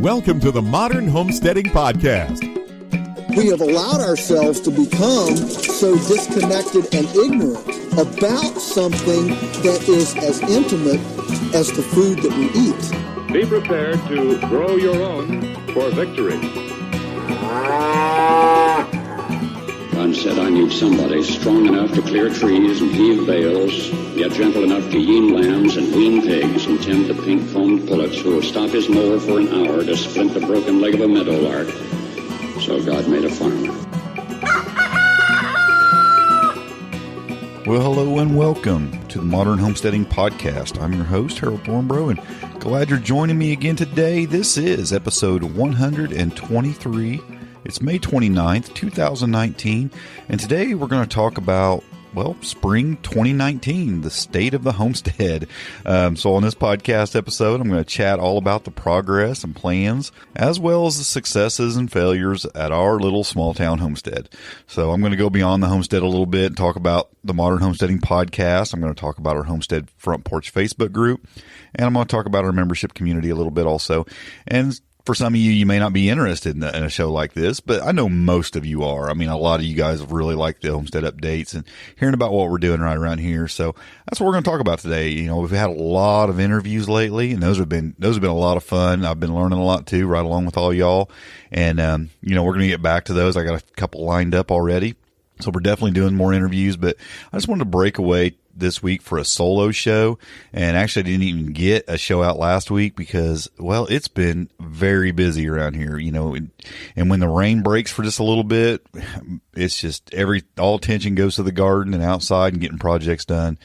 welcome to the Modern Homesteading Podcast. We have allowed ourselves to become so disconnected and ignorant about something that is as intimate as the food that we eat. Be prepared to grow your own for victory. God said, I need somebody strong enough to clear trees and heave bales, yet gentle enough to yean lambs and wean pigs and tend the pink-foamed pullets who will stop his mower for an hour to splint the broken leg of a meadowlark. So God made a farmer. Well, hello and welcome to the Modern Homesteading Podcast. I'm your host, Harold Thornborough, and glad you're joining me again today. This is episode 123. It's May 29th, 2019, and today we're going to talk about, well, spring 2019, the state of the homestead. So on this podcast episode, I'm going to chat all about the progress and plans, as well as the successes and failures at our little small town homestead. So I'm going to go beyond the homestead a little bit and talk about the Modern Homesteading Podcast. I'm going to talk about our Homestead Front Porch Facebook group, and I'm going to talk about our membership community a little bit also. And for some of you, you may not be interested in a show like this, but I know most of you are. I mean, a lot of you guys have really liked the homestead updates and hearing about what we're doing right around here. So that's what we're going to talk about today. You know, we've had a lot of interviews lately, and those have been a lot of fun. I've been learning a lot too, right along with all y'all. And, you know, we're going to get back to those. I got a couple lined up already. So we're definitely doing more interviews, but I just wanted to break away this week for a solo show. And actually I didn't even get a show out last week because, well, it's been very busy around here, you know, and when the rain breaks for just a little bit, it's just all attention goes to the garden and outside and getting projects done.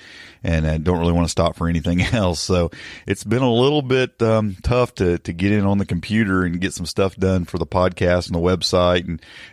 And I don't really want to stop for anything else. So it's been a little bit tough to get in on the computer and get some stuff done for the podcast and the website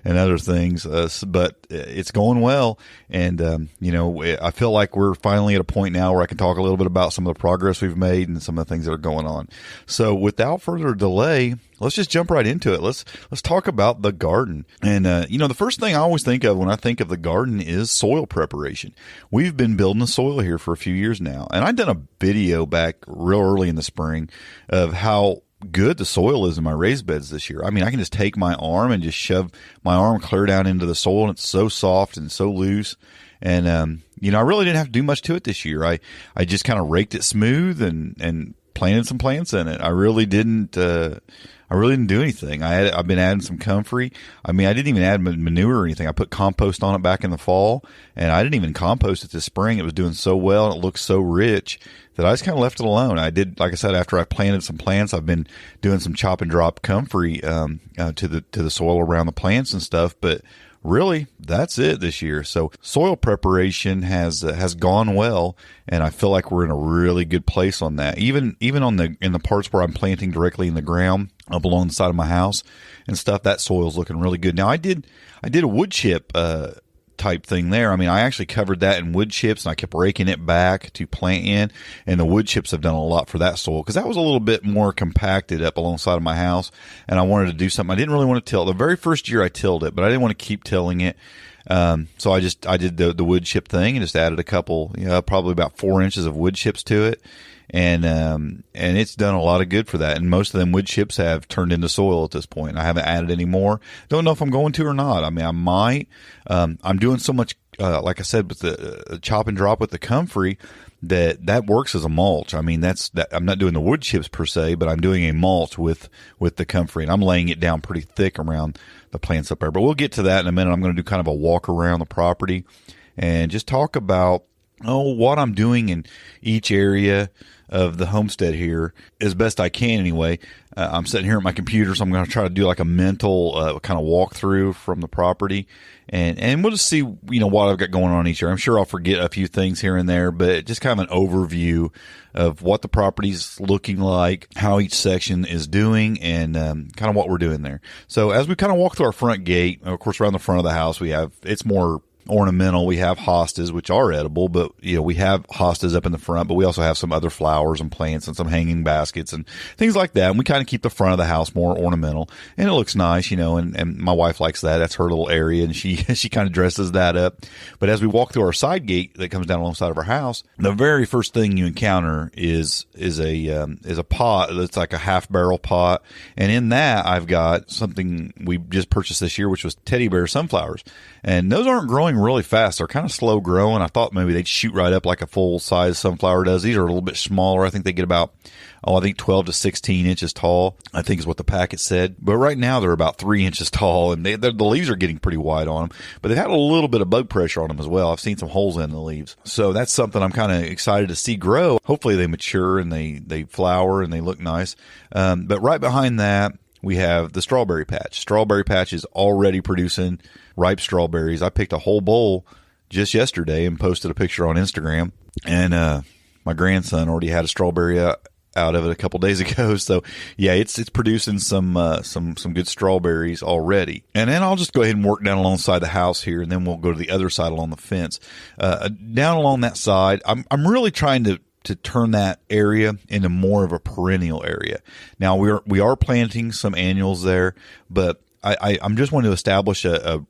and other things. But it's going well. And, you know, I feel like we're finally at a point now where I can talk a little bit about some of the progress we've made and some of the things that are going on. So without further delay, let's just jump right into it. Let's talk about the garden. And, you know, the first thing I always think of when I think of the garden is soil preparation. We've been building the soil here for a few years now. And I've done a video back real early in the spring of how good the soil is in my raised beds this year. I mean, I can just take my arm and just shove my arm clear down into the soil, and it's so soft and so loose. And, you know, I really didn't have to do much to it this year. I just kind of raked it smooth and planted some plants in it. I really didn't do anything. I've been adding some comfrey. I mean, I didn't even add manure or anything. I put compost on it back in the fall, and I didn't even compost it this spring. It was doing so well, and it looked so rich that I just kind of left it alone. I did, like I said, after I planted some plants, I've been doing some chop and drop comfrey to the soil around the plants and stuff, but really, that's it this year. So soil preparation has gone well, and I feel like we're in a really good place on that. Even in the parts where I'm planting directly in the ground up along the side of my house and stuff, that soil's looking really good. Now I did a wood chip type thing there. I mean, I actually covered that in wood chips, and I kept raking it back to plant in, and the wood chips have done a lot for that soil because that was a little bit more compacted up alongside of my house, and I wanted to do something. I didn't really want to till. The very first year I tilled it, but I didn't want to keep tilling it. So I did the wood chip thing and just added a couple, probably about 4 inches of wood chips to it. And it's done a lot of good for that. And most of them wood chips have turned into soil at this point. I haven't added any more. Don't know if I'm going to or not. I mean, I might. I'm doing so much, like I said, with the chop and drop with the comfrey that works as a mulch. I mean, I'm not doing the wood chips per se, but I'm doing a mulch with the comfrey, and I'm laying it down pretty thick around the plants up there. But we'll get to that in a minute. I'm going to do kind of a walk around the property and just talk about what I'm doing in each area of the homestead here as best I can anyway. I'm sitting here at my computer, so I'm going to try to do like a mental kind of walkthrough from the property, and we'll just see, what I've got going on each area. I'm sure I'll forget a few things here and there, but just kind of an overview of what the property's looking like, how each section is doing, and kind of what we're doing there. So as we kind of walk through our front gate, of course, around the front of the house, it's more ornamental. We have hostas, which are edible, but we have hostas up in the front, but we also have some other flowers and plants and some hanging baskets and things like that. And we kind of keep the front of the house more ornamental, and it looks nice, and my wife likes that. That's her little area, and she kind of dresses that up. But as we walk through our side gate that comes down alongside of our house, the very first thing you encounter is a pot that's like a half barrel pot. And in that, I've got something we just purchased this year, which was teddy bear sunflowers. And those aren't growing really fast. They're kind of slow growing. I thought maybe they'd shoot right up like a full size sunflower does. These are a little bit smaller. I think they get about, 12 to 16 inches tall, I think is what the packet said. But right now they're about 3 inches tall, and the leaves are getting pretty wide on them. But they've had a little bit of bug pressure on them as well. I've seen some holes in the leaves. So that's something I'm kind of excited to see grow. Hopefully they mature and they flower and they look nice. But right behind that, we have the strawberry patch. Strawberry patch is already producing ripe strawberries. I picked a whole bowl just yesterday and posted a picture on Instagram. And my grandson already had a strawberry out of it a couple days ago. So yeah, it's producing some good strawberries already. And then I'll just go ahead and work down alongside the house here, and then we'll go to the other side along the fence. Down along that side, I'm really trying to turn that area into more of a perennial area. Now we are planting some annuals there, but I'm just wanting to establish a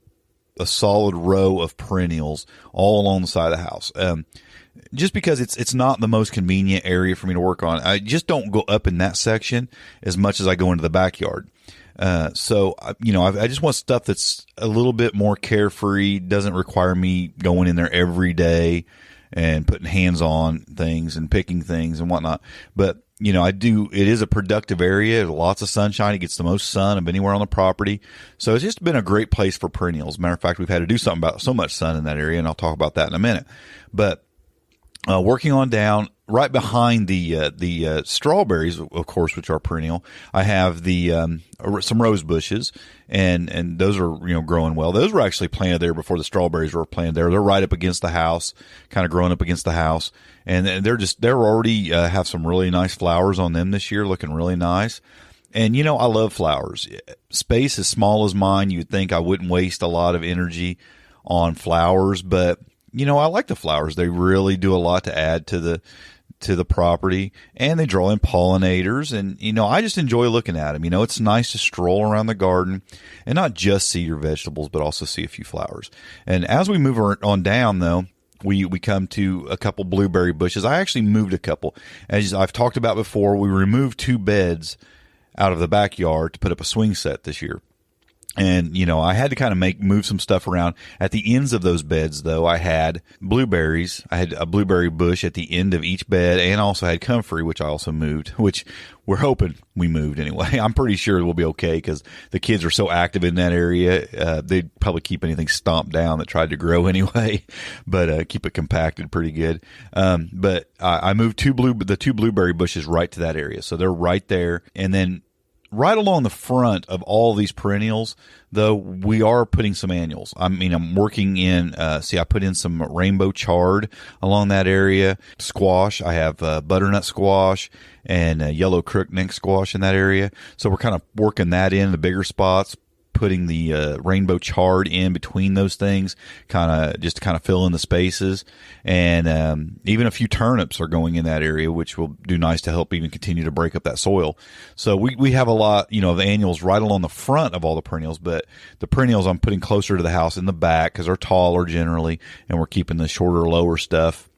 solid row of perennials all along the side of the house. Just because it's not the most convenient area for me to work on. I just don't go up in that section as much as I go into the backyard. So I just want stuff that's a little bit more carefree, doesn't require me going in there every day and putting hands on things and picking things and whatnot. But, it is a productive area. Lots of sunshine. It gets the most sun of anywhere on the property. So it's just been a great place for perennials. Matter of fact, we've had to do something about so much sun in that area, and I'll talk about that in a minute. But working on down right behind the strawberries, of course, which are perennial, I have some rose bushes, and those are growing well. Those were actually planted there before the strawberries were planted there. They're right up against the house, kind of growing up against the house, and they're already have some really nice flowers on them this year, looking really nice. And I love flowers. Space as small as mine, you'd think I wouldn't waste a lot of energy on flowers, but I like the flowers. They really do a lot to add to the property, and they draw in pollinators. And, I just enjoy looking at them. It's nice to stroll around the garden and not just see your vegetables, but also see a few flowers. And as we move on down, though, we come to a couple blueberry bushes. I actually moved a couple. As I've talked about before, we removed 2 beds out of the backyard to put up a swing set this year. And, I had to kind of move some stuff around. At the ends of those beds, though, I had blueberries. I had a blueberry bush at the end of each bed, and I also had comfrey, which I also moved, which we're hoping we moved anyway. I'm pretty sure we'll be okay because the kids are so active in that area. They'd probably keep anything stomped down that tried to grow anyway, but keep it compacted pretty good. But I moved the 2 blueberry bushes right to that area. So they're right there. And then right along the front of all these perennials, though, we are putting some annuals. I'm working in, I put in some rainbow chard along that area. Squash. I have butternut squash and yellow crookneck squash in that area. So we're kind of working that in the bigger spots, putting the rainbow chard in between those things, kind of fill in the spaces. And even a few turnips are going in that area, which will do nice to help even continue to break up that soil. So we have a lot, of annuals right along the front of all the perennials, but the perennials I'm putting closer to the house in the back because they're taller generally, and we're keeping the shorter, lower stuff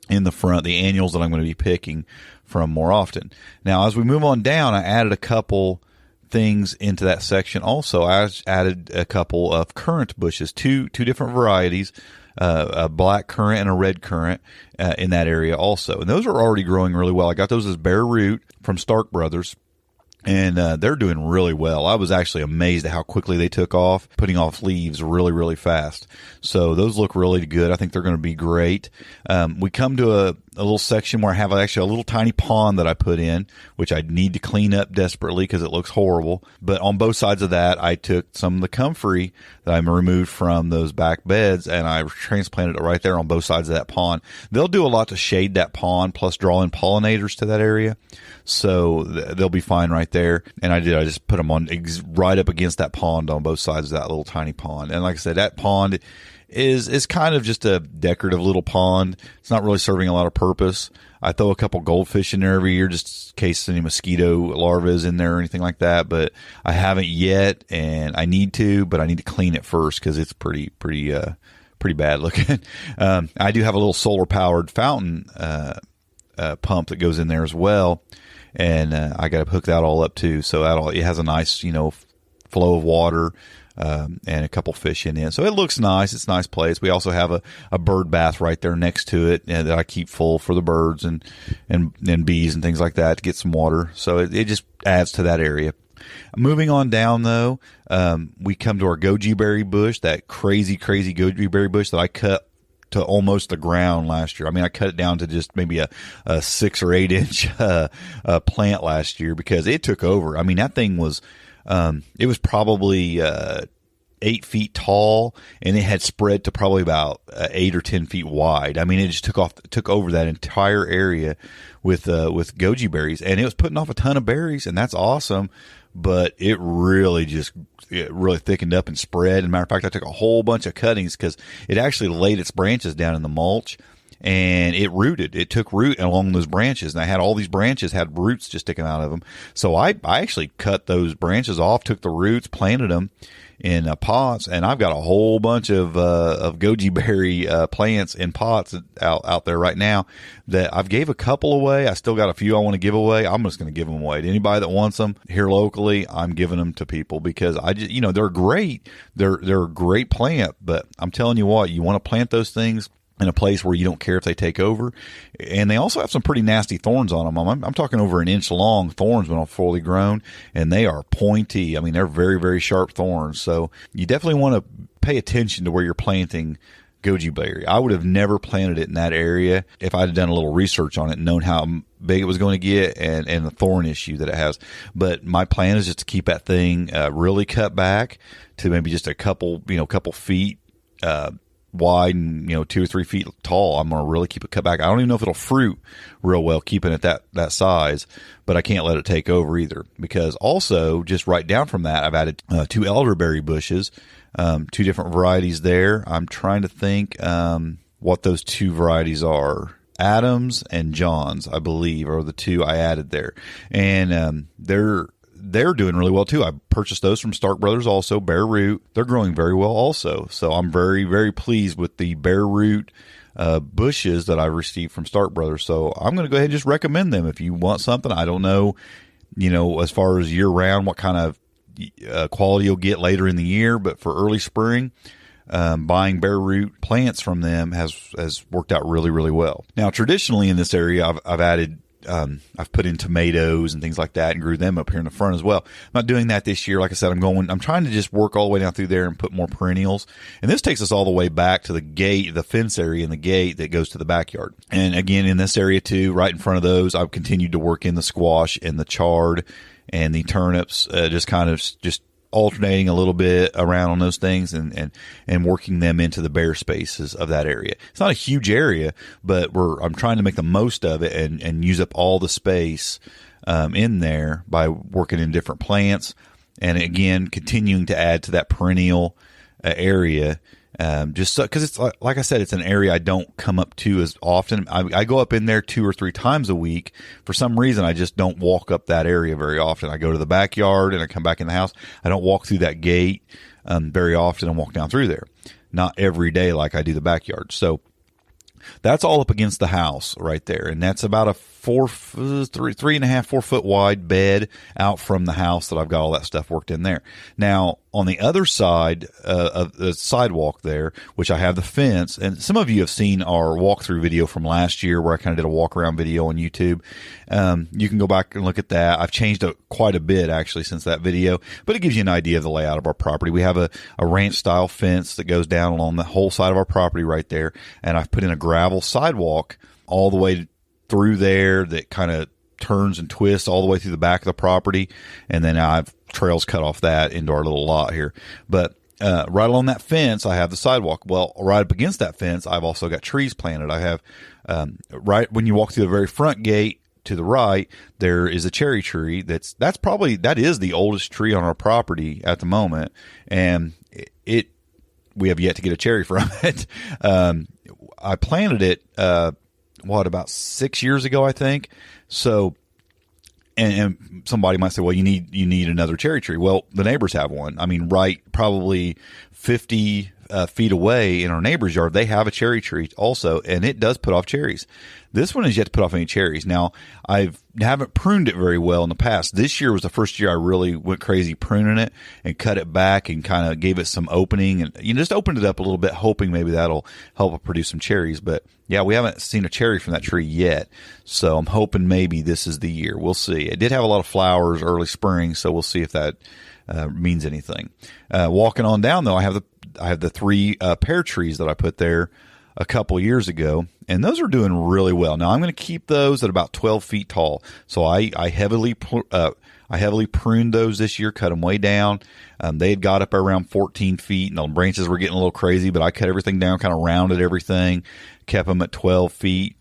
in the front, the annuals that I'm going to be picking from more often. Now, as we move on down, I added a couple things into that section. Also, I added a couple of currant bushes, two different varieties, a black currant and a red currant in that area also. And those are already growing really well. I got those as bare root from Stark Brothers, and they're doing really well. I was actually amazed at how quickly they took off, putting off leaves really, really fast. So those look really good. I think they're going to be great. We come to a little section where I have actually a little tiny pond that I put in, which I need to clean up desperately because it looks horrible. But on both sides of that, I took some of the comfrey that I removed from those back beds, and I transplanted it right there on both sides of that pond. They'll do a lot to shade that pond, plus draw in pollinators to that area. So they'll be fine right there. And I just put them on right up against that pond on both sides of that little tiny pond. And like I said, that pond is kind of just a decorative little pond. It's not really serving a lot of purpose. I throw a couple goldfish in there every year just in case any mosquito larvae is in there or anything like that, but I haven't yet, and I need to, but I need to clean it first because it's pretty bad looking. I do have a little solar powered fountain pump that goes in there as well, and I got to hook that all up too. So it has a nice flow of water. And a couple fish in it. So it looks nice. It's a nice place. We also have a bird bath right there next to it that I keep full for the birds and bees and things like that to get some water. So it just adds to that area. Moving on down, though, we come to our goji berry bush, that crazy goji berry bush that I cut to almost the ground last year. I mean, I cut it down to just maybe a 6 or 8 inch plant last year because it took over. I mean, that thing was... it was probably 8 feet tall, and it had spread to probably about 8 or 10 feet wide. I mean, it just took over that entire area with goji berries, and it was putting off a ton of berries, and that's awesome. But it really thickened up and spread. As a matter of fact, I took a whole bunch of cuttings because it actually laid its branches down in the mulch. And it rooted. It took root along those branches. And I had all these branches had roots just sticking out of them. So I actually cut those branches off, took the roots, planted them in pots, and I've got a whole bunch of goji berry plants in pots out there right now that I've gave a couple away. I still got a few I want to give away. I'm just going to give them away to anybody that wants them here locally. I'm giving them to people because I just, they're great. They're a great plant, but I'm telling you what, you want to plant those things in a place where you don't care if they take over. And they also have some pretty nasty thorns on them. I'm talking over an inch long thorns when they're fully grown, and they are pointy. I mean, they're very, very sharp thorns. So you definitely want to pay attention to where you're planting goji berry. I would have never planted it in that area if I'd done a little research on it and known how big it was going to get and the thorn issue that it has. But my plan is just to keep that thing really cut back to maybe just a couple feet wide and 2 or 3 feet tall. I'm going to really keep it cut back. I don't even know if it'll fruit real well keeping it that size, but I can't let it take over either, because also just right down from that I've added 2 elderberry bushes, 2 different varieties there. I'm trying to think what those 2 varieties are. Adams and Johns, I believe, are the 2 I added there, and they're doing really well too. I purchased those from Stark Brothers also, bare root. They're growing very well also. So I'm very, very pleased with the bare root bushes that I received from Stark Brothers. So I'm going to go ahead and just recommend them if you want something. I don't know, as far as year round, what kind of quality you'll get later in the year, but for early spring, buying bare root plants from them has worked out really, really well. Now, traditionally in this area, I've added I've put in tomatoes and things like that and grew them up here in the front as well. I'm not doing that this year. Like I said, I'm trying to just work all the way down through there and put more perennials. And this takes us all the way back to the gate, the fence area and the gate that goes to the backyard. And again, in this area too, right in front of those, I've continued to work in the squash and the chard and the turnips, just alternating a little bit around on those things and working them into the bare spaces of that area. It's not a huge area, but I'm trying to make the most of it and use up all the space in there by working in different plants, and again continuing to add to that perennial area. Just because it's like I said, it's an area I don't come up to as often. I go up in there 2 or 3 times a week. For some reason, I just don't walk up that area very often. I go to the backyard and I come back in the house. I don't walk through that gate very often and walk down through there. Not every day like I do the backyard. So that's all up against the house right there, and that's about a 3.5, 4 foot wide bed out from the house that I've got all that stuff worked in there. Now, on the other side of the sidewalk there, which I have the fence, and some of you have seen our walkthrough video from last year where I kind of did a walk around video on YouTube. You can go back and look at that. I've changed it quite a bit actually since that video, but it gives you an idea of the layout of our property. We have a ranch style fence that goes down along the whole side of our property right there, and I've put in a gravel sidewalk all the way through there that kind of turns and twists all the way through the back of the property, and then I've trails cut off that into our little lot here. But right along that fence, I have the sidewalk. Well, right up against that fence, I've also got trees planted. I have right when you walk through the very front gate to the right, there is a cherry tree. That is the oldest tree on our property at the moment, and it we have yet to get a cherry from it. I planted it, about 6 years ago, I think. So, and somebody might say, well, you need another cherry tree. Well, the neighbors have one. I mean, right, probably 50 feet away in our neighbor's yard, they have a cherry tree also, and it does put off cherries. This one has yet to put off any cherries. Now, I haven't pruned it very well in the past. This year was the first year I really went crazy pruning it and cut it back and kind of gave it some opening, and just opened it up a little bit, hoping maybe that'll help it produce some cherries. But yeah, we haven't seen a cherry from that tree yet, so I'm hoping maybe this is the year. We'll see. It did have a lot of flowers early spring, so we'll see if that means anything. Walking on down though, I have the 3 pear trees that I put there a couple years ago, and those are doing really well. Now I'm going to keep those at about 12 feet tall. So I heavily pruned those this year, cut them way down. They had got up around 14 feet, and the branches were getting a little crazy, but I cut everything down, kind of rounded everything, kept them at 12 feet.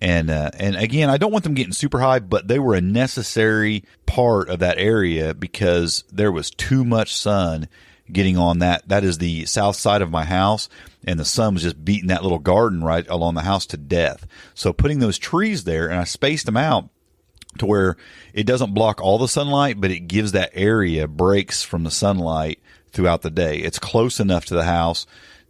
And again, I don't want them getting super high, but they were a necessary part of that area because there was too much sun getting on that. That is the south side of my house, and the sun was just beating that little garden right along the house to death. So putting those trees there, and I spaced them out to where it doesn't block all the sunlight, but it gives that area breaks from the sunlight throughout the day. It's close enough to the house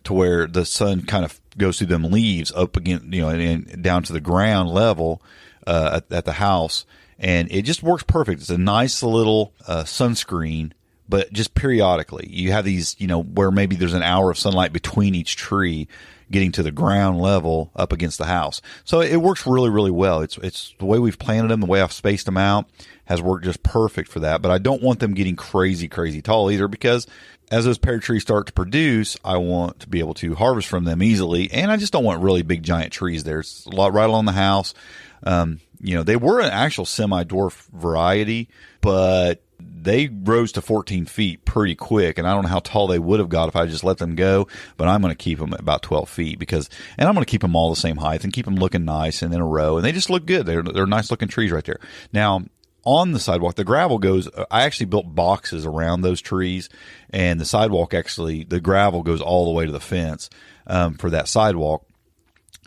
to where the sun kind of goes through them leaves up against, and down to the ground level at the house, and it just works perfect. It's a nice little sunscreen, but just periodically. You have these, where maybe there's an hour of sunlight between each tree getting to the ground level up against the house. So it works really, really well. It's the way we've planted them, the way I've spaced them out has worked just perfect for that. But I don't want them getting crazy, crazy tall either, because as those pear trees start to produce, I want to be able to harvest from them easily. And I just don't want really big, giant trees there. It's a lot right along the house. They were an actual semi-dwarf variety, but they rose to 14 feet pretty quick, and I don't know how tall they would have got if I just let them go, but I'm going to keep them at about 12 feet and I'm going to keep them all the same height and keep them looking nice and in a row, and they just look good. They're nice looking trees right there. Now, on the sidewalk, the gravel goes, I actually built boxes around those trees, and the sidewalk actually, the gravel goes all the way to the fence for that sidewalk.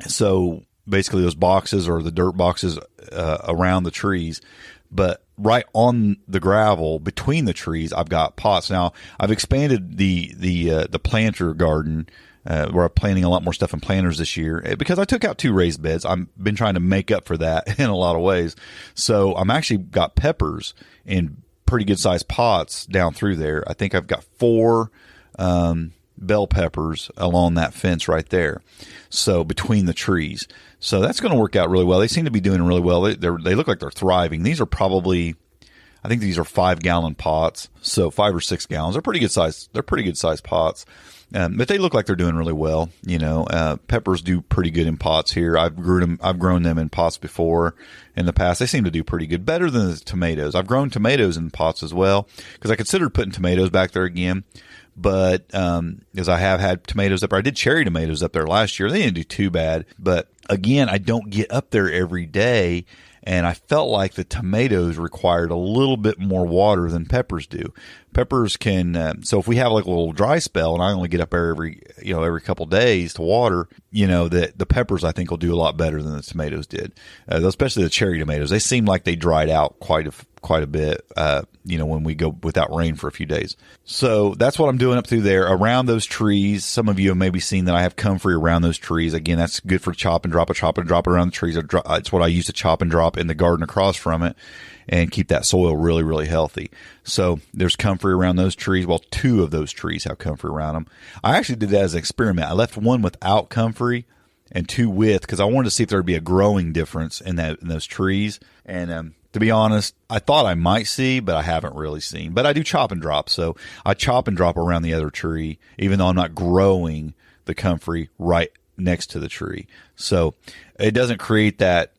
So basically those boxes are the dirt boxes around the trees, but right on the gravel between the trees, I've got pots. Now, I've expanded the planter garden where I'm planting a lot more stuff in planters this year because I took out 2 raised beds. I've been trying to make up for that in a lot of ways. So I'm actually got peppers in pretty good sized pots down through there. I think I've got 4 bell peppers along that fence right there. So between the trees. So that's going to work out really well. They seem to be doing really well. They look like they're thriving. These are probably, I think these are 5-gallon pots. So 5 or 6 gallons. They're pretty good size. They're pretty good sized pots. But they look like they're doing really well. Peppers do pretty good in pots here. I've grown them in pots before in the past. They seem to do pretty good, better than the tomatoes. I've grown tomatoes in pots as well because I considered putting tomatoes back there again. But as I have had tomatoes up there, I did cherry tomatoes up there last year. They didn't do too bad. But again, I don't get up there every day, and I felt like the tomatoes required a little bit more water than peppers do. Peppers can, so if we have like a little dry spell and I only get up there every couple days to water, the peppers I think will do a lot better than the tomatoes did. Especially the cherry tomatoes. They seem like they dried out quite a bit, when we go without rain for a few days. So that's what I'm doing up through there around those trees. Some of you have maybe seen that I have comfrey around those trees. Again, that's good for chop and drop around the trees. It's what I use to chop and drop in the garden across from it and keep that soil really, really healthy. So there's comfrey around those trees. Well, 2 of those trees have comfrey around them. I actually did that as an experiment. I left one without comfrey and 2 with, because I wanted to see if there would be a growing difference in those trees. And to be honest, I thought I might see, but I haven't really seen. But I do chop and drop, so I chop and drop around the other tree, even though I'm not growing the comfrey right next to the tree. So it doesn't create that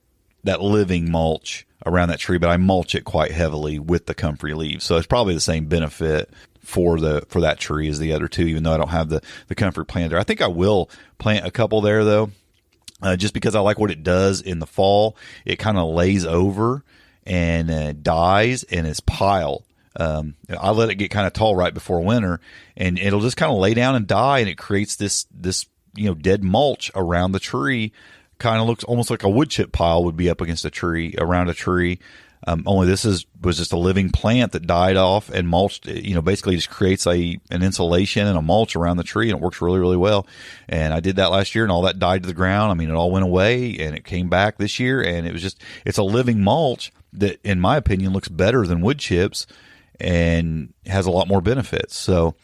living mulch around that tree, but I mulch it quite heavily with the comfrey leaves. So it's probably the same benefit for that tree as the other 2, even though I don't have the comfrey planter. I think I will plant a couple there though, just because I like what it does in the fall. It kind of lays over and dies in its pile I let it get kind of tall right before winter, and it'll just kind of lay down and die, and it creates this dead mulch around the tree. Kind of looks almost like a wood chip pile would be up against a tree, around a tree. Only this was just a living plant that died off and mulched. Basically just creates an insulation and a mulch around the tree, and it works really, really well. And I did that last year, and all that died to the ground. I mean, it all went away, and it came back this year, and it's a living mulch that, in my opinion, looks better than wood chips and has a lot more benefits. So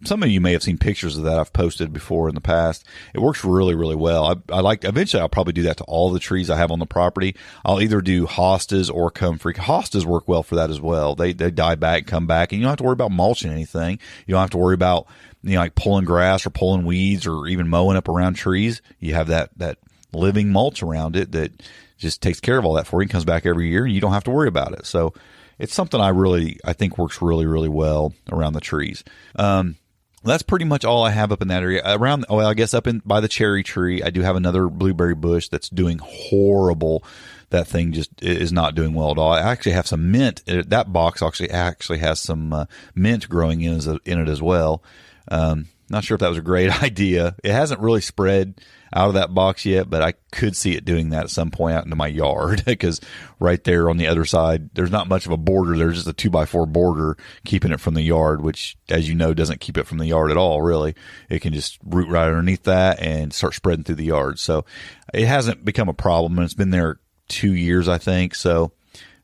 some of you may have seen pictures of that I've posted before in the past. It works really, really well. Eventually I'll probably do that to all the trees I have on the property. I'll either do hostas or comfrey. Hostas work well for that as well. They die back, come back, and you don't have to worry about mulching anything. You don't have to worry about like pulling grass or pulling weeds or even mowing up around trees. You have that living mulch around it that just takes care of all that for you and comes back every year, and you don't have to worry about it. So it's something I think works really, really well around the trees. That's pretty much all I have up in that area. I guess up in by the cherry tree, I do have another blueberry bush that's doing horrible. That thing just is not doing well at all. I actually have some mint. That box actually has some mint growing in it as well. Not sure if that was a great idea. It hasn't really spread out of that box yet, but I could see it doing that at some point out into my yard, because right there on the other side, there's not much of a border. There's just a 2x4 border keeping it from the yard, which, as you know, doesn't keep it from the yard at all, really. It can just root right underneath that and start spreading through the yard. So it hasn't become a problem, and it's been there 2 years, I think. So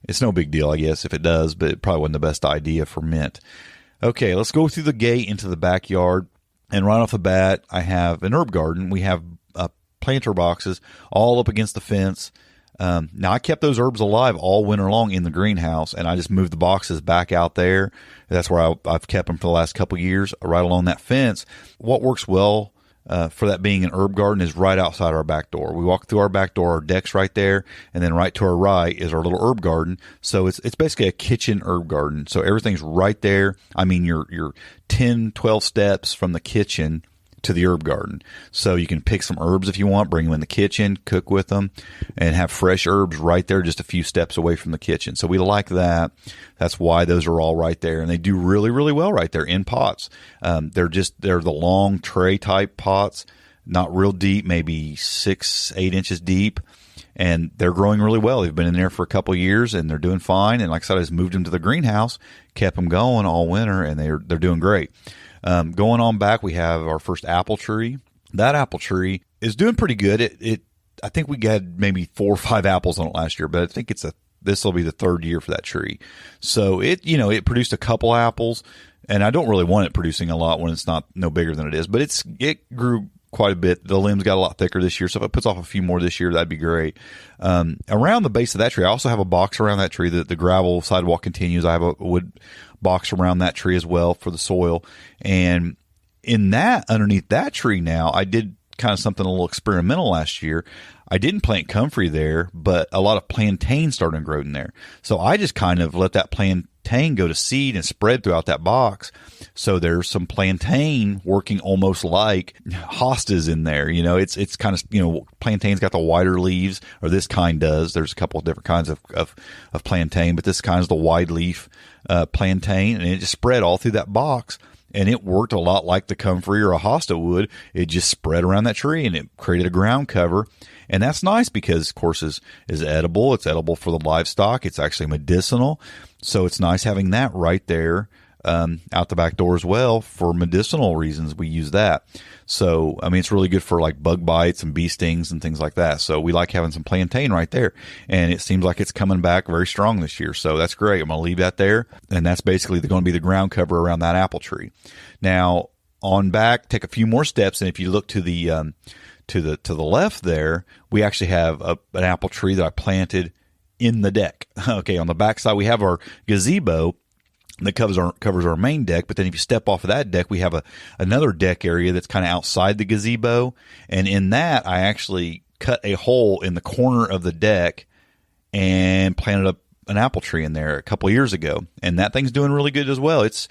it's no big deal, I guess, if it does, but it probably wasn't the best idea for mint. Okay, let's go through the gate into the backyard. And right off the bat, I have an herb garden. We have planter boxes all up against the fence. Now, I kept those herbs alive all winter long in the greenhouse, and I just moved the boxes back out there. That's where I've kept them for the last couple of years, right along that fence. What works well for that being an herb garden is right outside our back door. We walk through our back door, our deck's right there, and then right to our right is our little herb garden. So it's basically a kitchen herb garden. So everything's right there. I mean, you're 10, 12 steps from the kitchen to the herb garden. So you can pick some herbs if you want, bring them in the kitchen, cook with them, and have fresh herbs right there just a few steps away from the kitchen. So we like that. That's why those are all right there. And they do really, really well right there in pots. They're the long tray type pots, not real deep, maybe 6-8 inches deep. And they're growing really well. They've been in there for a couple of years, and they're doing fine. And like I said, I just moved them to the greenhouse, kept them going all winter, and they're doing great. Going on back, we have our first apple tree. That apple tree is doing pretty good. I think we had maybe 4 or 5 apples on it last year, but I think this will be the 3rd year for that tree. So it produced a couple apples, and I don't really want it producing a lot when it's no bigger than it is, but it grew quite a bit. The limbs got a lot thicker this year, so if it puts off a few more this year, that'd be great. Around the base of that tree, I also have a box around that tree. The gravel sidewalk continues. I have a wood box around that tree as well for the soil. And underneath that tree now, I did kind of something a little experimental last year. I didn't plant comfrey there, but a lot of plantain started growing there. So I just kind of let that plantain go to seed and spread throughout that box. So there's some plantain working almost like hostas in there. It's kind of, plantain's got the wider leaves, or this kind does. There's a couple of different kinds of plantain, but this kind is the wide leaf plantain, and it just spread all through that box. And it worked a lot like the comfrey or a hosta would. It just spread around that tree, and it created a ground cover. And that's nice because, of course, is edible. It's edible for the livestock. It's actually medicinal. So it's nice having that right there out the back door as well. For medicinal reasons, we use that. So, I mean, it's really good for like bug bites and bee stings and things like that. So we like having some plantain right there. And it seems like it's coming back very strong this year. So that's great. I'm going to leave that there. And that's basically going to be the ground cover around that apple tree. Now, on back, take a few more steps. And if you look to the left there, we actually have an apple tree that I planted in the deck. Okay, on the back side, we have our gazebo that covers our main deck. But then if you step off of that deck, we have another deck area that's kind of outside the gazebo. And in that, I actually cut a hole in the corner of the deck and planted an apple tree in there a couple of years ago. And that thing's doing really good as well. It's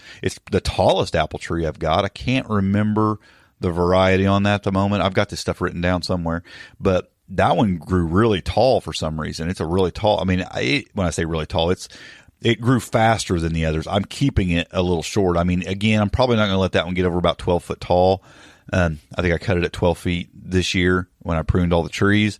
the tallest apple tree I've got. I can't remember the variety on that at the moment. I've got this stuff written down somewhere, but that one grew really tall for some reason. It's a really tall, when I say really tall, it's it grew faster than the others. I'm keeping it a little short. I mean, again, I'm probably not going to let that one get over about 12 foot tall. I think I cut it at 12 feet this year when I pruned all the trees.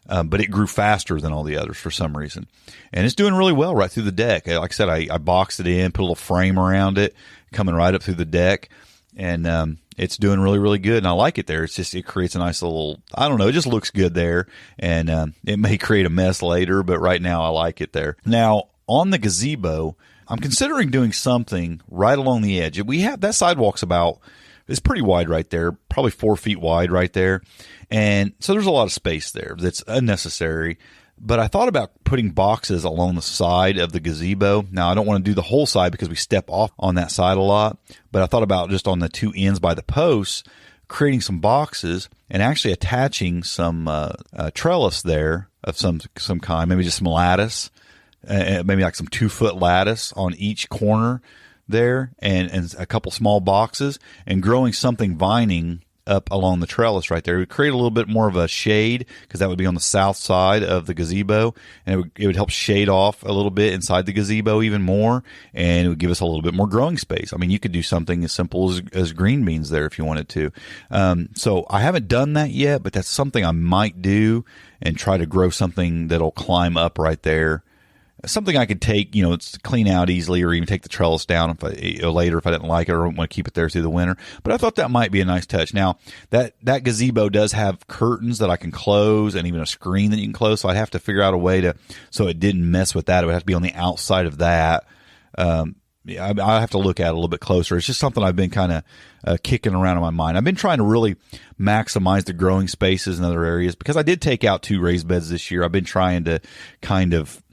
But it grew faster than all the others for some reason. And it's doing really well right through the deck. Like I said, I boxed it in, put a little frame around it, coming right up through the deck. And it's doing really, really good. And I like it there. It's just, it creates a nice little, I don't know, it just looks good there. And it may create a mess later, but right now I like it there. Now, on the gazebo, I'm considering doing something right along the edge. We have, that sidewalk's it's pretty wide right there, probably 4 feet wide right there. And so there's a lot of space there that's unnecessary. But I thought about putting boxes along the side of the gazebo. Now, I don't want to do the whole side because we step off on that side a lot. But I thought about just on the two ends by the posts, creating some boxes and actually attaching some trellis there of some kind, maybe just some lattice, maybe like some 2-foot lattice on each corner there, and a couple small boxes, and growing something vining up along the trellis right there. It would create a little bit more of a shade because that would be on the south side of the gazebo, and it would help shade off a little bit inside the gazebo even more, and it would give us a little bit more growing space. I mean, you could do something as simple as green beans there if you wanted to. So I haven't done that yet, but that's something I might do and try to grow something that'll climb up right there. Something I could take, it's clean out easily, or even take the trellis down later if I didn't like it or don't want to keep it there through the winter. But I thought that might be a nice touch. Now, that gazebo does have curtains that I can close and even a screen that you can close, so I'd have to figure out a way so it didn't mess with that. It would have to be on the outside of that. I have to look at it a little bit closer. It's just something I've been kind of kicking around in my mind. I've been trying to really maximize the growing spaces in other areas because I did take out 2 raised beds this year. I've been trying to kind of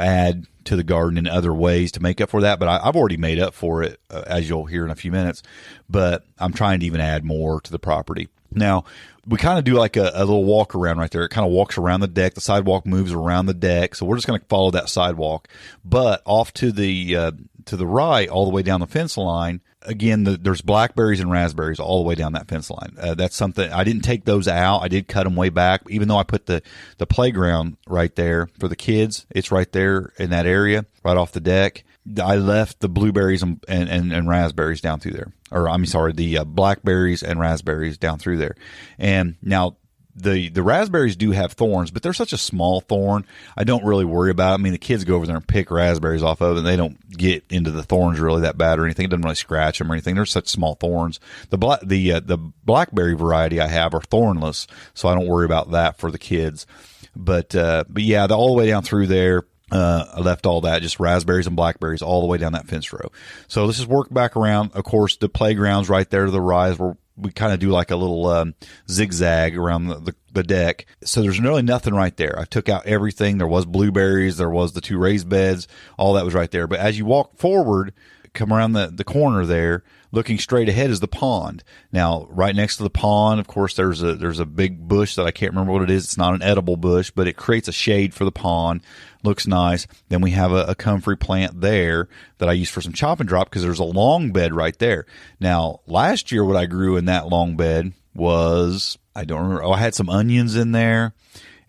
add to the garden in other ways to make up for that. But I've already made up for it, as you'll hear in a few minutes. But I'm trying to even add more to the property. Now, we kind of do like a little walk around right there. It kind of walks around the deck. The sidewalk moves around the deck. So we're just going to follow that sidewalk. But off to the right, all the way down the fence line, again, there's blackberries and raspberries all the way down that fence line. That's something, I didn't take those out. I did cut them way back, even though I put the playground right there for the kids. It's right there in that area, right off the deck. I left the blueberries and raspberries down through there. Or, the blackberries and raspberries down through there. And now, the raspberries do have thorns, but they're such a small thorn, I don't really worry about it. I mean, the kids go over there and pick raspberries off of it, and they don't get into the thorns really that bad or anything. It doesn't really scratch them or anything. They're such small thorns. The blackberry variety I have are thornless, so I don't worry about that for the kids. But yeah, all the way down through there, I left all that, just raspberries and blackberries all the way down that fence row. So let's just work back around. Of course, the playground's right there to the rise where we kind of do like a little zigzag around the deck. So there's really nothing right there. I took out everything. There was blueberries. There was the 2 raised beds. All that was right there. But as you walk forward, come around the corner there, looking straight ahead is the pond. Now, right next to the pond, of course, there's a big bush that I can't remember what it is. It's not an edible bush, but it creates a shade for the pond. Looks nice. Then we have a comfrey plant there that I use for some chop and drop because there's a long bed right there. Now, last year what I grew in that long bed was, I don't remember. I had some onions in there.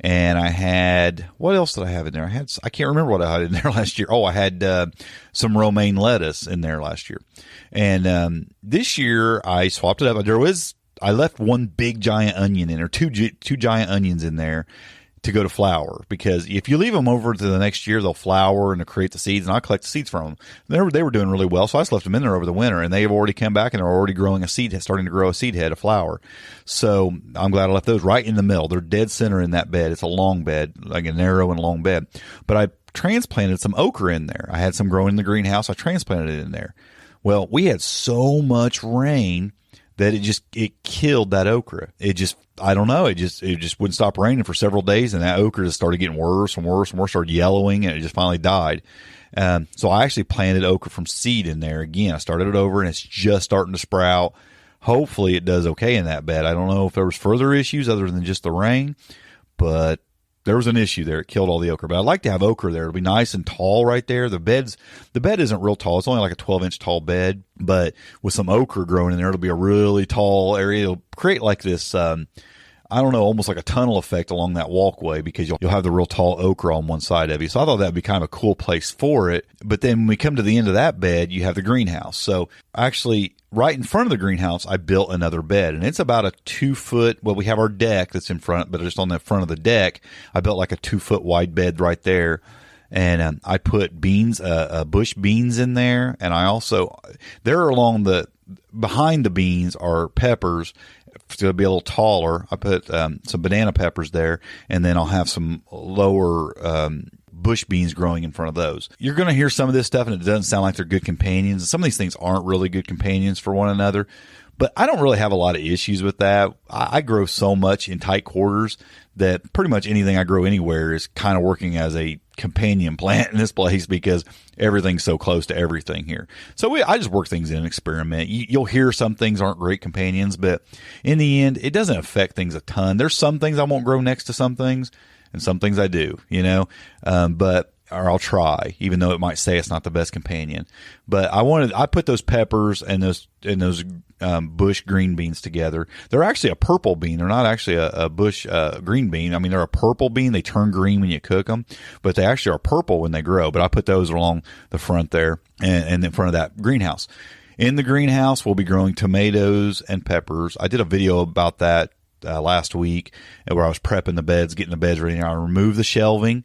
And I had, what else did I have in there? I can't remember what I had in there last year. I had some romaine lettuce in there last year. And this year I swapped it up. I left one big giant onion in there, two giant onions in there to go to flower, because if you leave them over to the next year, they'll flower and create the seeds, and I'll collect the seeds from them. They were doing really well, so I just left them in there over the winter, and they have already come back and are already growing starting to grow a seed head of flower. So I'm glad I left those right in the middle. They're dead center in that bed. It's a long bed, like a narrow and long bed. But I transplanted some okra in there. I had some growing in the greenhouse. I transplanted it in there. Well, we had so much rain that it killed that okra. I don't know. It just wouldn't stop raining for several days, and that okra just started getting worse and worse and worse, started yellowing, and it just finally died. So I actually planted okra from seed in there again. I started it over, and it's just starting to sprout. Hopefully it does okay in that bed. I don't know if there was further issues other than just the rain, but there was an issue there. It killed all the okra. But I'd like to have okra there. It'll be nice and tall right there. The bed isn't real tall. It's only like a 12-inch tall bed. But with some okra growing in there, it'll be a really tall area. It'll create like this, I don't know, almost like a tunnel effect along that walkway, because you'll have the real tall okra on one side of you. So I thought that'd be kind of a cool place for it. But then when we come to the end of that bed, you have the greenhouse. So actually, right in front of the greenhouse, I built another bed, and it's about a 2 foot. Well, we have our deck that's in front, but just on the front of the deck, I built like a 2 foot wide bed right there. And I put beans, bush beans in there. And I also, behind the beans are peppers. To be a little taller, I put some banana peppers there, and then I'll have some lower bush beans growing in front of those. You're going to hear some of this stuff, and it doesn't sound like they're good companions. And some of these things aren't really good companions for one another. But I don't really have a lot of issues with that. I grow so much in tight quarters that pretty much anything I grow anywhere is kind of working as a companion plant in this place, because everything's so close to everything here. So I just work things in and experiment. You'll hear some things aren't great companions, but in the end, it doesn't affect things a ton. There's some things I won't grow next to some things, and some things I do, or I'll try, even though it might say it's not the best companion. But I put those peppers and those bush green beans together. They're actually a purple bean. They're not actually a bush green bean. I mean, they're a purple bean. They turn green when you cook them, but they actually are purple when they grow. But I put those along the front there and in front of that greenhouse. In the greenhouse, we'll be growing tomatoes and peppers. I did a video about that last week where I was prepping the beds, getting the beds ready. I removed the shelving,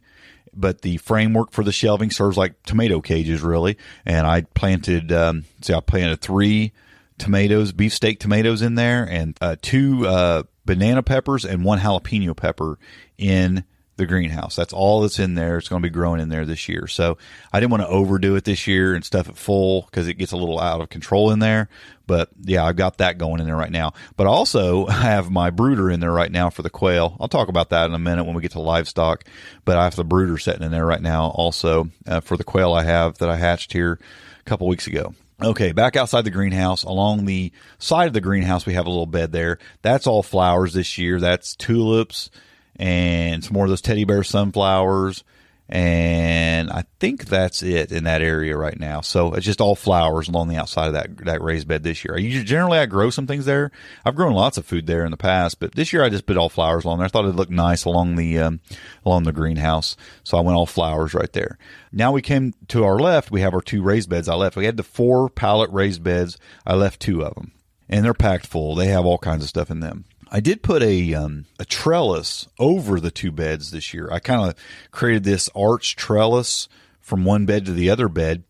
but the framework for the shelving serves like tomato cages, really. And I planted, I planted 3 tomatoes, beefsteak tomatoes in there, and 2 banana peppers and 1 jalapeno pepper in the greenhouse. That's all that's in there. It's going to be growing in there this year. So I didn't want to overdo it this year and stuff it full, because it gets a little out of control in there. But yeah, I've got that going in there right now. But I also have my brooder in there right now for the quail. I'll talk about that in a minute when we get to livestock. But I have the brooder sitting in there right now also for the quail I have that I hatched here a couple weeks ago. Okay, back outside the greenhouse, along the side of the greenhouse, we have a little bed there. That's all flowers this year. That's tulips and some more of those teddy bear sunflowers. And I think that's it in that area right now. So it's just all flowers along the outside of that raised bed this year. I grow some things there. I've grown lots of food there in the past, but this year I just put all flowers along there. I thought it'd look nice along the greenhouse. So I went all flowers right there. Now we came to our left. We have our 2 raised beds I left. We had the 4 pallet raised beds. I left 2 of them, and they're packed full. They have all kinds of stuff in them. I did put a trellis over the 2 beds this year. I kind of created this arch trellis from one bed to the other bed,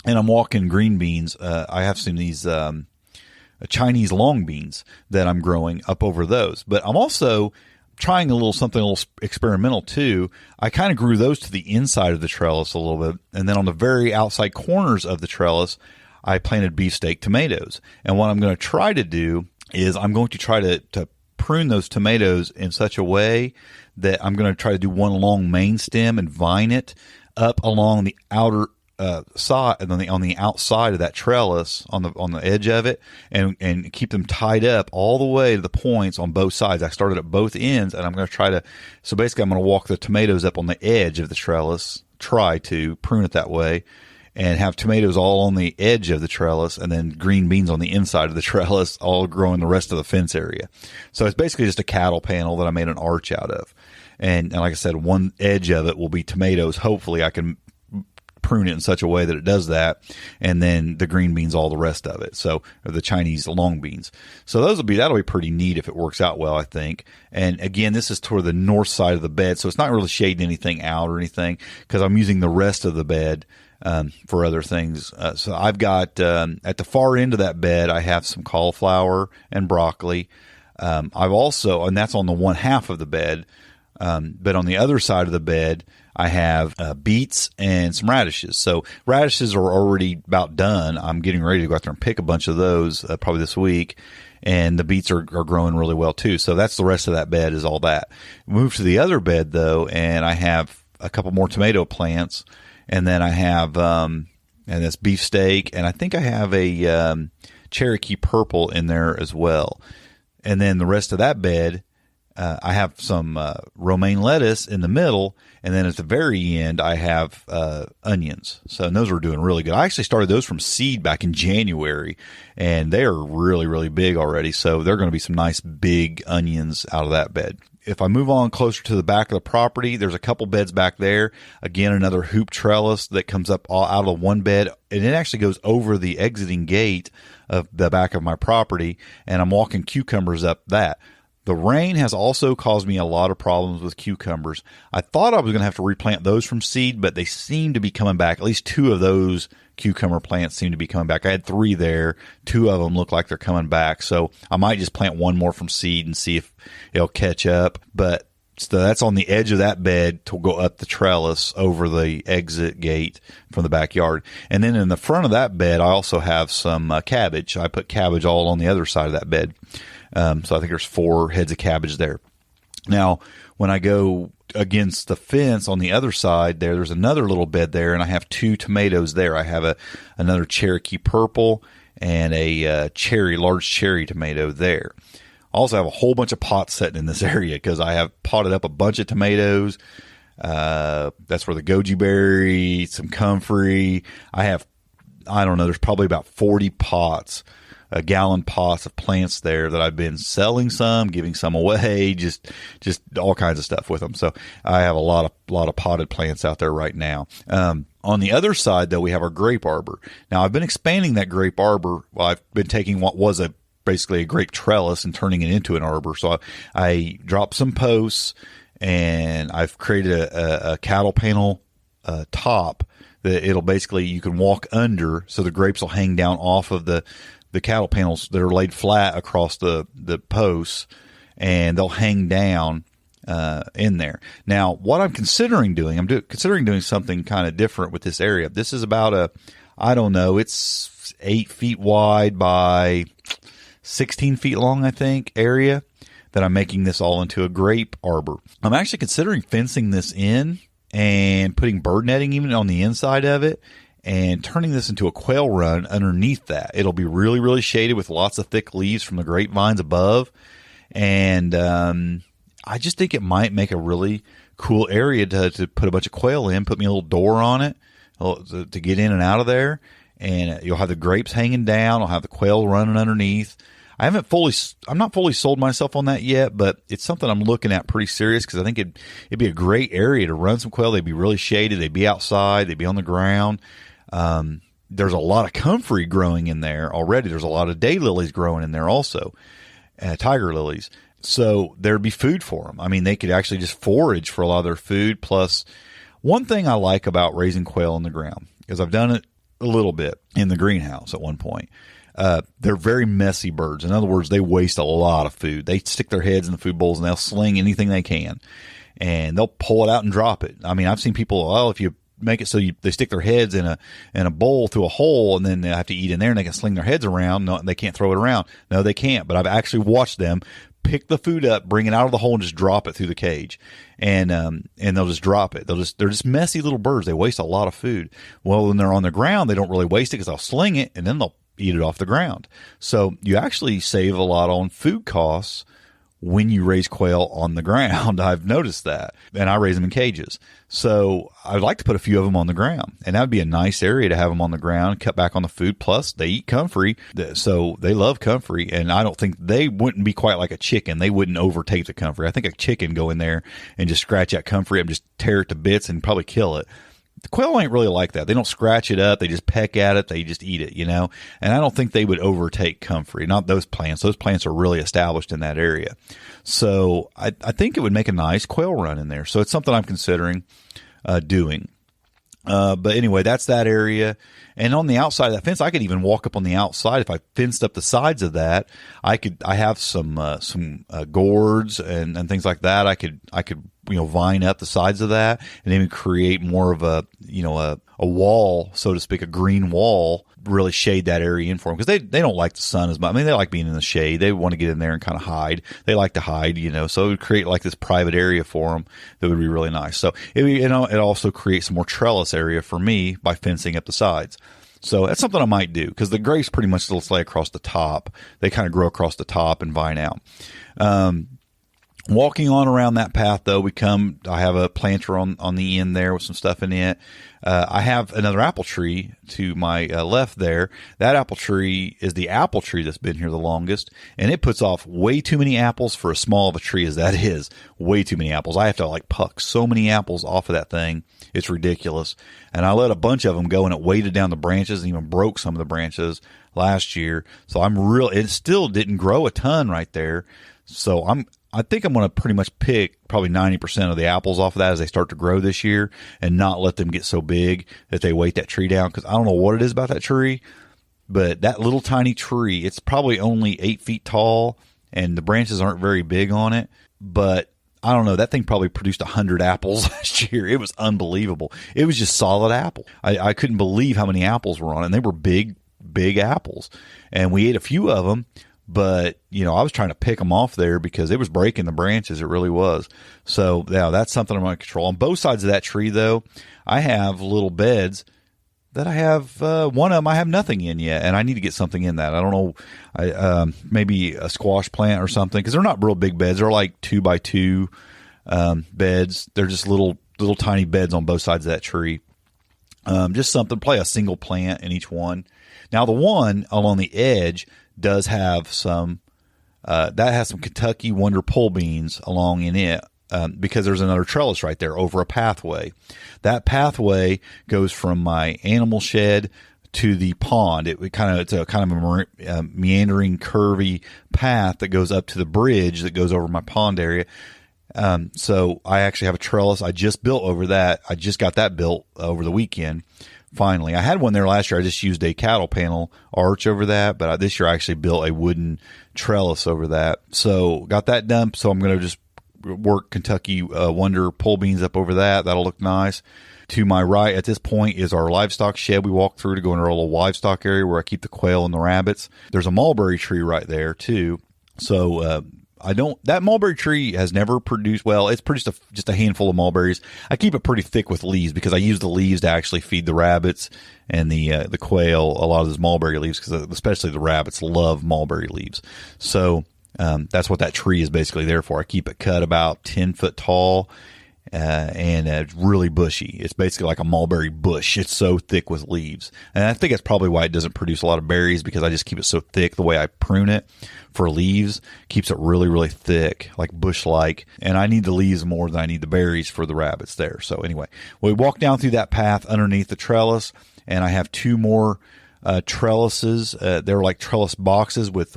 and I'm walking green beans. I have some of these Chinese long beans that I'm growing up over those. But I'm also trying something a little experimental too. I kind of grew those to the inside of the trellis a little bit, and then on the very outside corners of the trellis, I planted beefsteak tomatoes. And what I'm going to try to do is I'm going to try to prune those tomatoes in such a way that I'm going to try to do one long main stem and vine it up along the outer side, and on the outside of that trellis, on the edge of it, and keep them tied up all the way to the points on both sides. I started at both ends, and I'm going to try to. So basically, I'm going to walk the tomatoes up on the edge of the trellis, try to prune it that way, and have tomatoes all on the edge of the trellis, and then green beans on the inside of the trellis, all growing the rest of the fence area. So it's basically just a cattle panel that I made an arch out of. And like I said, one edge of it will be tomatoes. Hopefully I can prune it in such a way that it does that, and then the green beans, all the rest of it. So, or the Chinese long beans. So that'll be pretty neat if it works out well, I think. And again, this is toward the north side of the bed, so it's not really shading anything out or anything, because I'm using the rest of the bed for other things. So I've got, at the far end of that bed, I have some cauliflower and broccoli. I've also, and that's on the one half of the bed. But on the other side of the bed, I have beets and some radishes. So radishes are already about done. I'm getting ready to go out there and pick a bunch of those probably this week. And the beets are growing really well too. So that's the rest of that bed is all that. Move to the other bed though, and I have a couple more tomato plants. And then I have, and that's beefsteak, and I think I have a Cherokee purple in there as well. And then the rest of that bed, I have some romaine lettuce in the middle, and then at the very end I have onions. So and those are doing really good. I actually started those from seed back in January, and they are really, really big already. So they're going to be some nice big onions out of that bed. If I move on closer to the back of the property, there's a couple beds back there. Again, another hoop trellis that comes up all out of one bed, and it actually goes over the exiting gate of the back of my property, and I'm walking cucumbers up that. The rain has also caused me a lot of problems with cucumbers. I thought I was going to have to replant those from seed, but they seem to be coming back. At least 2 of those cucumber plants seem to be coming back. I had 3 there. 2 of them look like they're coming back. So I might just plant 1 more from seed and see if it'll catch up. But so that's on the edge of that bed to go up the trellis over the exit gate from the backyard. And then in the front of that bed, I also have some cabbage. I put cabbage all on the other side of that bed. So I think there's 4 heads of cabbage there. Now, when I go against the fence on the other side there's another little bed there, and I have 2 tomatoes there. I have another Cherokee purple and a large cherry tomato there. I also have a whole bunch of pots sitting in this area because I have potted up a bunch of tomatoes. That's where the goji berry, some comfrey. I don't know, there's probably about 40 pots, gallon pots of plants there that I've been selling some, giving some away, just all kinds of stuff with them. So I have a lot of potted plants out there right now. On the other side, though, we have our grape arbor. Now, I've been expanding that grape arbor. Well, I've been taking what was basically a grape trellis and turning it into an arbor. So I dropped some posts, and I've created a cattle panel top that it'll basically, you can walk under, so the grapes will hang down off of the cattle panels that are laid flat across the posts, and they'll hang down in there. Now, what I'm considering doing, considering doing something kind of different with this area. This is about it's 8 feet wide by 16 feet long, I think, area that I'm making this all into a grape arbor. I'm actually considering fencing this in and putting bird netting even on the inside of it, and turning this into a quail run underneath that. It'll be really, really shaded with lots of thick leaves from the grapevines above. And I just think it might make a really cool area to put a bunch of quail in, put me a little door on it to get in and out of there. And you'll have the grapes hanging down. I'll have the quail running underneath. I'm not fully sold myself on that yet, but it's something I'm looking at pretty serious because I think it'd be a great area to run some quail. They'd be really shaded. They'd be outside. They'd be on the ground. There's a lot of comfrey growing in there already. There's a lot of daylilies growing in there also, tiger lilies. So there'd be food for them. I mean, they could actually just forage for a lot of their food. Plus, one thing I like about raising quail in the ground, because I've done it a little bit in the greenhouse at one point, they're very messy birds. In other words, they waste a lot of food. They stick their heads in the food bowls and they'll sling anything they can, and they'll pull it out and drop it. I mean, I've seen people, if you make it so they stick their heads in a bowl through a hole, and then they have to eat in there, and they can sling their heads around. No, they can't throw it around. No, they can't. But I've actually watched them pick the food up, bring it out of the hole, and just drop it through the cage. And they'll just drop it. They're just messy little birds. They waste a lot of food. Well, when they're on the ground, they don't really waste it because they'll sling it and then they'll eat it off the ground. So you actually save a lot on food costs when you raise quail on the ground. I've noticed that. And I raise them in cages. So I'd like to put a few of them on the ground. And that would be a nice area to have them on the ground, cut back on the food. Plus, they eat comfrey. So they love comfrey. And I don't think they wouldn't be quite like a chicken. They wouldn't overtake the comfrey. I think a chicken go in there and just scratch that comfrey up, just tear it to bits and probably kill it. The quail ain't really like that. They don't scratch it up. They just peck at it. They just eat it, And I don't think they would overtake comfrey. Not those plants. Those plants are really established in that area. So I think it would make a nice quail run in there. So it's something I'm considering doing. But anyway, that's that area. And on the outside of that fence, I could even walk up on the outside. If I fenced up the sides of that, I have some gourds and things like that. I could vine up the sides of that and even create more of a wall, so to speak, a green wall, really shade that area in for them, because they don't like the sun as much. I mean, they like being in the shade. They want to get in there and kind of hide. They like to hide, so it would create like this private area for them that would be really nice. So it also creates some more trellis area for me by fencing up the sides. So that's something I might do, because the grapes pretty much still lay across the top. They kind of grow across the top and vine out. Walking on around that path, though, I have a planter on the end there with some stuff in it. I have another apple tree to my left there. That apple tree is the apple tree that's been here the longest, and it puts off way too many apples for as small of a tree as that is. Way too many apples. I have to pluck so many apples off of that thing. It's ridiculous. And I let a bunch of them go, and it weighted down the branches and even broke some of the branches last year. So it still didn't grow a ton right there. So I think I'm going to pretty much pick probably 90% of the apples off of that as they start to grow this year and not let them get so big that they weight that tree down. Because I don't know what it is about that tree, but that little tiny tree, it's probably only 8 feet tall and the branches aren't very big on it. But I don't know. That thing probably produced 100 apples last year. It was unbelievable. It was just solid apple. I couldn't believe how many apples were on it. And they were big, big apples. And we ate a few of them. But, I was trying to pick them off there because it was breaking the branches. It really was. So, yeah, that's something I'm going to control. On both sides of that tree, though, I have little beds that I have. One of them I have nothing in yet, and I need to get something in that. I don't know, maybe a squash plant or something, because they're not real big beds. They're like 2x2 beds. They're just little tiny beds on both sides of that tree. Just something, probably a single plant in each one. Now, the one along the edge does have some Kentucky Wonder pole beans along in it, because there's another trellis right there over a pathway. That pathway goes from my animal shed to the pond. It's a kind of a meandering, curvy path that goes up to the bridge that goes over my pond area. So I actually have a trellis I just built over that. I just got that built over the weekend. Finally, I had one there last year. I just used a cattle panel arch over that, but this year I actually built a wooden trellis over that. So got that done. So I'm going to just work Kentucky Wonder pole beans up over that. That'll look nice. To my right at this point is our livestock shed we walked through to go into our little livestock area where I keep the quail and the rabbits. There's a mulberry tree right there too. So, that mulberry tree has never produced, it's produced just a handful of mulberries. I keep it pretty thick with leaves because I use the leaves to actually feed the rabbits and the quail a lot of those mulberry leaves, because especially the rabbits love mulberry leaves. So, that's what that tree is basically there for. I keep it cut about 10 foot tall, and it's really bushy. It's basically like a mulberry bush. It's so thick with leaves. And I think that's probably why it doesn't produce a lot of berries, because I just keep it so thick. The way I prune it for leaves keeps it really, really thick, like bush-like. And I need the leaves more than I need the berries for the rabbits there. So anyway, we walk down through that path underneath the trellis, and I have two more trellises. They're like trellis boxes with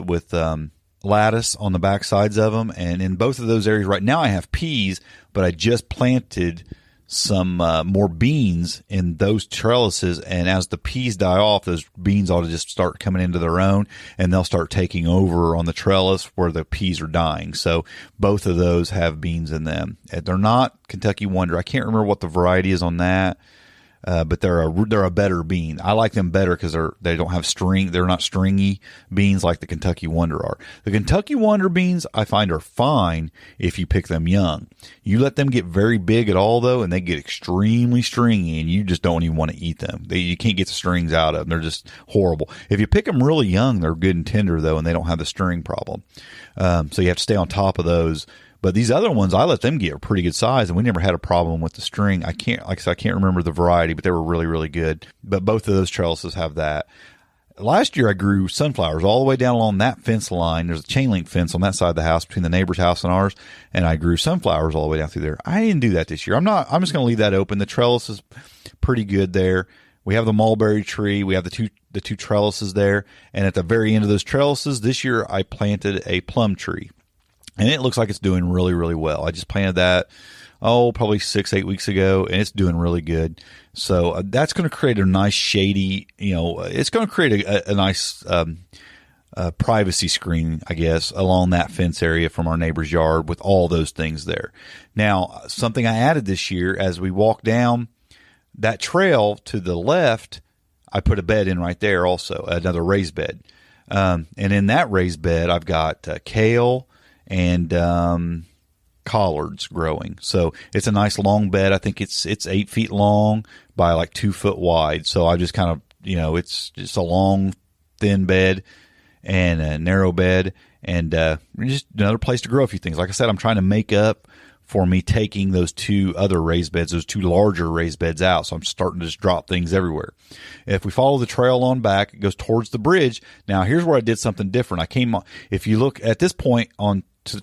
lattice on the back sides of them. And in both of those areas right now I have peas, but I just planted some more beans in those trellises, and as the peas die off, those beans ought to just start coming into their own, and they'll start taking over on the trellis where the peas are dying. So both of those have beans in them. They're not Kentucky Wonder. I can't remember what the variety is on that. But they're a better bean. I like them better because they don't have string. They're not stringy beans like the Kentucky Wonder are. The Kentucky Wonder beans I find are fine if you pick them young. You let them get very big at all though, and they get extremely stringy, and you just don't even want to eat them. You can't get the strings out of them. They're just horrible. If you pick them really young, they're good and tender though, and they don't have the string problem. So you have to stay on top of those. But these other ones, I let them get a pretty good size, and we never had a problem with the string. I can't remember the variety, but they were really, really good. But both of those trellises have that. Last year, I grew sunflowers all the way down along that fence line. There's a chain link fence on that side of the house between the neighbor's house and ours, and I grew sunflowers all the way down through there. I didn't do that this year. I'm just going to leave that open. The trellis is pretty good there. We have the mulberry tree. We have the two trellises there, and at the very end of those trellises, this year I planted a plum tree. And it looks like it's doing really, really well. I just planted that, probably 6-8 weeks ago, and it's doing really good. So that's going to create a nice shady, it's going to create a nice privacy screen, I guess, along that fence area from our neighbor's yard with all those things there. Now, something I added this year, as we walk down that trail to the left, I put a bed in right there also, another raised bed. And in that raised bed, I've got kale and collards growing. So it's a nice long bed. I think it's 8 feet long by like 2 foot wide. So I just kind of, it's just a long, thin bed. and a narrow bed, and just another place to grow a few things. Like I said, I'm trying to make up for me taking those two other raised beds, those two larger raised beds out. So I'm starting to just drop things everywhere. If we follow the trail on back, it goes towards the bridge. Now, here's where I did something different. If you look at this point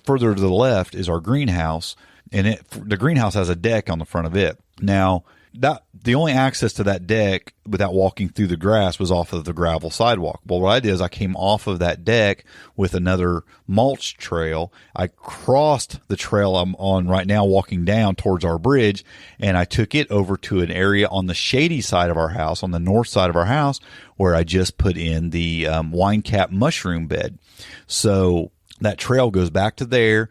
further to the left is our greenhouse, and the greenhouse has a deck on the front of it. Now, the only access to that deck without walking through the grass was off of the gravel sidewalk. Well, what I did is I came off of that deck with another mulch trail. I crossed the trail I'm on right now walking down towards our bridge, and I took it over to an area on the shady side of our house, on the north side of our house, where I just put in the wine cap mushroom bed. So that trail goes back to there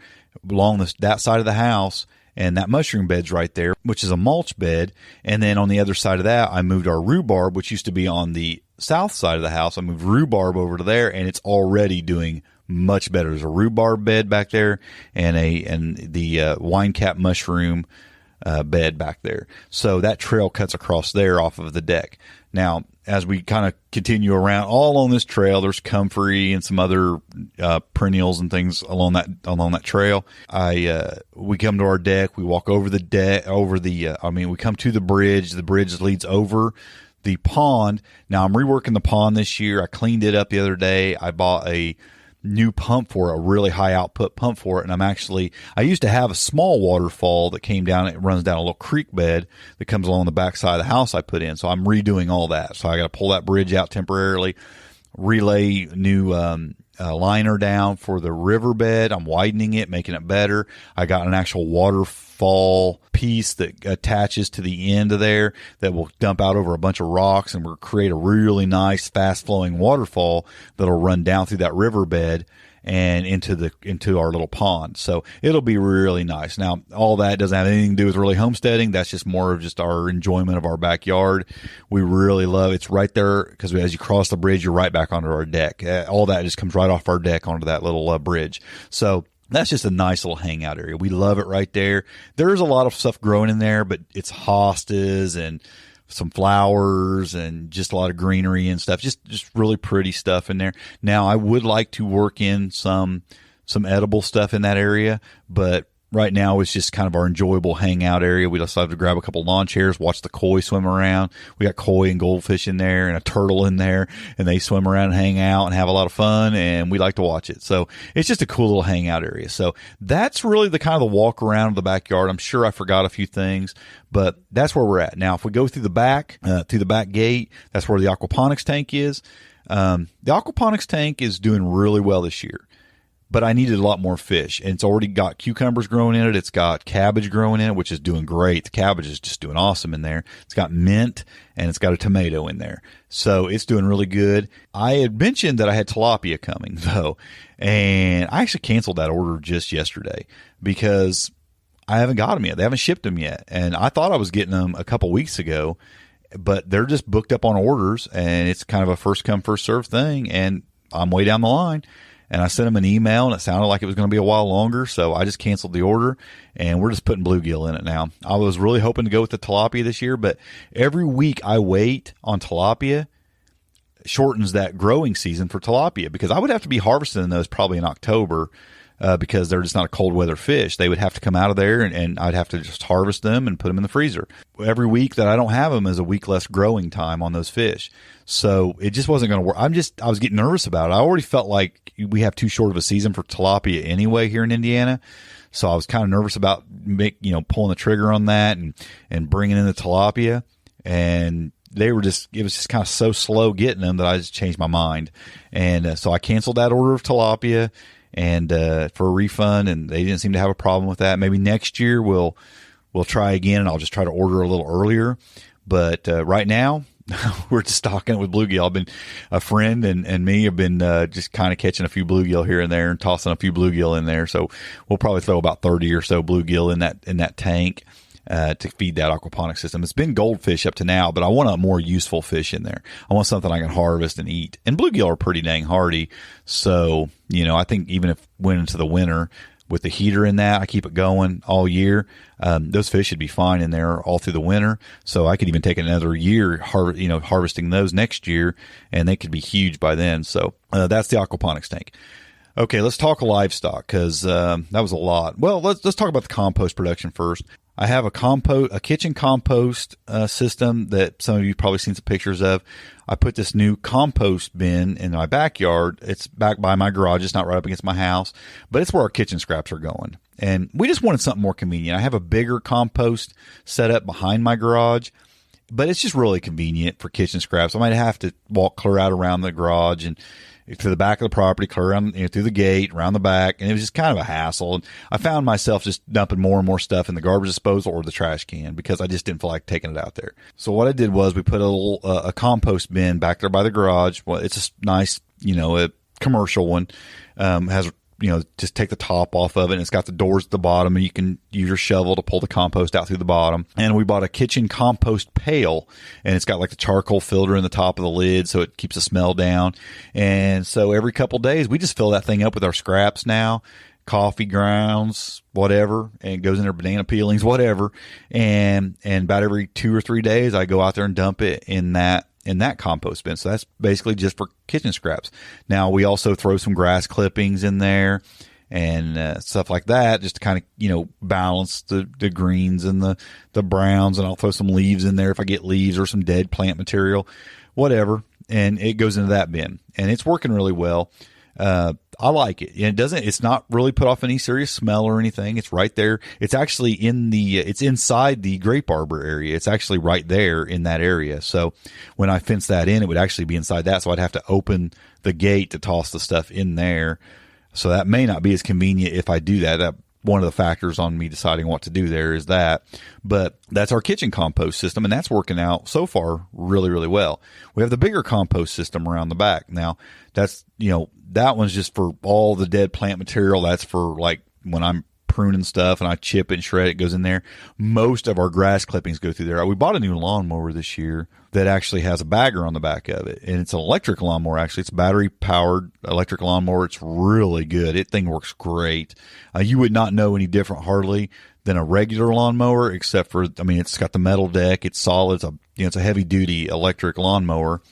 along that side of the house, and that mushroom bed's right there, which is a mulch bed. And then on the other side of that, I moved our rhubarb, which used to be on the south side of the house. I moved rhubarb over to there, and it's already doing much better. There's a rhubarb bed back there and the wine cap mushroom bed back there. So that trail cuts across there off of the deck. Now, as we kind of continue around all on this trail, there's comfrey and some other perennials and things along that trail. We come to our deck, we walk over the deck, we come to the bridge. The bridge leads over the pond. Now, I'm reworking the pond this year. I cleaned it up the other day. I bought a new pump for it, a really high output pump for it. And I used to have a small waterfall that came down, it runs down a little creek bed that comes along the back side of the house I put in. So I'm redoing all that. So I got to pull that bridge out temporarily, relay new liner down for the riverbed. I'm widening it, making it better. I got an actual waterfall piece that attaches to the end of there that will dump out over a bunch of rocks, and we'll create a really nice fast flowing waterfall that'll run down through that riverbed and into our little pond. So it'll be really nice. Now, all that doesn't have anything to do with really homesteading. That's just more of just our enjoyment of our backyard. We really love it's right there, because as you cross the bridge, you're right back onto our deck. All that just comes right off our deck onto that little bridge. So that's just a nice little hangout area. We love it right there. There's a lot of stuff growing in there, but it's hostas and some flowers and just a lot of greenery and stuff. Just really pretty stuff in there. Now, I would like to work in some edible stuff in that area, but right now it's just kind of our enjoyable hangout area. We just have to grab a couple lawn chairs, watch the koi swim around. We got koi and goldfish in there and a turtle in there, and they swim around and hang out and have a lot of fun, and we like to watch it. So it's just a cool little hangout area. So that's really the kind of the walk around of the backyard. I'm sure I forgot a few things, but that's where we're at. Now, if we go through the back gate, that's where the aquaponics tank is. The aquaponics tank is doing really well this year, but I needed a lot more fish, and it's already got cucumbers growing in it. It's got cabbage growing in it, which is doing great. The cabbage is just doing awesome in there. It's got mint, and it's got a tomato in there. So it's doing really good. I had mentioned that I had tilapia coming, though, and I actually canceled that order just yesterday because I haven't got them yet. They haven't shipped them yet, and I thought I was getting them a couple weeks ago, but they're just booked up on orders, and it's kind of a first-come, first-served thing, and I'm way down the line. And I sent them an email, and it sounded like it was going to be a while longer, so I just canceled the order, and we're just putting bluegill in it now. I was really hoping to go with the tilapia this year, but every week I wait on tilapia shortens that growing season for tilapia, because I would have to be harvesting those probably in October, because they're just not a cold weather fish. They would have to come out of there, and I'd have to just harvest them and put them in the freezer. Every week that I don't have them is a week less growing time on those fish. So it just wasn't going to work. I was getting nervous about it. I already felt like we have too short of a season for tilapia anyway here in Indiana. So I was kind of nervous about pulling the trigger on that and bringing in the tilapia. And it was just kind of so slow getting them that I just changed my mind. And so I canceled that order of tilapia and for a refund, and they didn't seem to have a problem with that. Maybe next year we'll try again, and I'll just try to order a little earlier. But right now, we're just stocking it with bluegill. A friend and me have been just kind of catching a few bluegill here and there and tossing a few bluegill in there. So we'll probably throw about 30 or so bluegill in that tank to feed that aquaponics system. It's been goldfish up to now, but I want a more useful fish in there. I want something I can harvest and eat. And bluegill are pretty dang hardy. So, I think even if went into the winter, with the heater in that. I keep it going all year. Those fish should be fine in there all through the winter. So I could even take another year, harvesting those next year, and they could be huge by then. So that's the aquaponics tank. Okay, let's talk livestock, because that was a lot. Well, let's talk about the compost production first. I have a kitchen compost system that some of you probably seen some pictures of. I put this new compost bin in my backyard. It's back by my garage. It's not right up against my house, but it's where our kitchen scraps are going. And we just wanted something more convenient. I have a bigger compost set up behind my garage, but it's just really convenient for kitchen scraps. I might have to walk clear out around the garage and to the back of the property, clear around, through the gate, around the back, and it was just kind of a hassle. And I found myself just dumping more and more stuff in the garbage disposal or the trash can because I just didn't feel like taking it out there. So what I did was we put a compost bin back there by the garage. Well, it's a nice, a commercial one. Has just take the top off of it, and it's got the doors at the bottom, and you can use your shovel to pull the compost out through the bottom. And we bought a kitchen compost pail, and it's got like the charcoal filter in the top of the lid, so it keeps the smell down. And so every couple days, we just fill that thing up with our scraps now, coffee grounds, whatever, and it goes in there, banana peelings, whatever. And about every 2 or 3 days, I go out there and dump it in that compost bin. So that's basically just for kitchen scraps. Now we also throw some grass clippings in there and stuff like that, just to kind of, balance the greens and the browns. And I'll throw some leaves in there if I get leaves or some dead plant material, whatever. And it goes into that bin, and it's working really well. I like it. And it's not really put off any serious smell or anything. It's right there. It's actually it's inside the grape arbor area. It's actually right there in that area. So when I fence that in, it would actually be inside that. So I'd have to open the gate to toss the stuff in there. So that may not be as convenient if I do that. One of the factors on me deciding what to do there is that. But that's our kitchen compost system, and that's working out so far really, really well. We have the bigger compost system around the back. Now, that's, that one's just for all the dead plant material. That's for like when I'm pruning stuff and I chip it and shred it, goes in there. Most of our grass clippings go through there. We bought a new lawnmower this year that actually has a bagger on the back of it, and it's an electric lawnmower. Actually, it's a battery powered electric lawnmower. It's really good. It thing works great. You would not know any different hardly than a regular lawnmower, except for, it's got the metal deck. It's solid. It's a heavy duty electric lawnmower.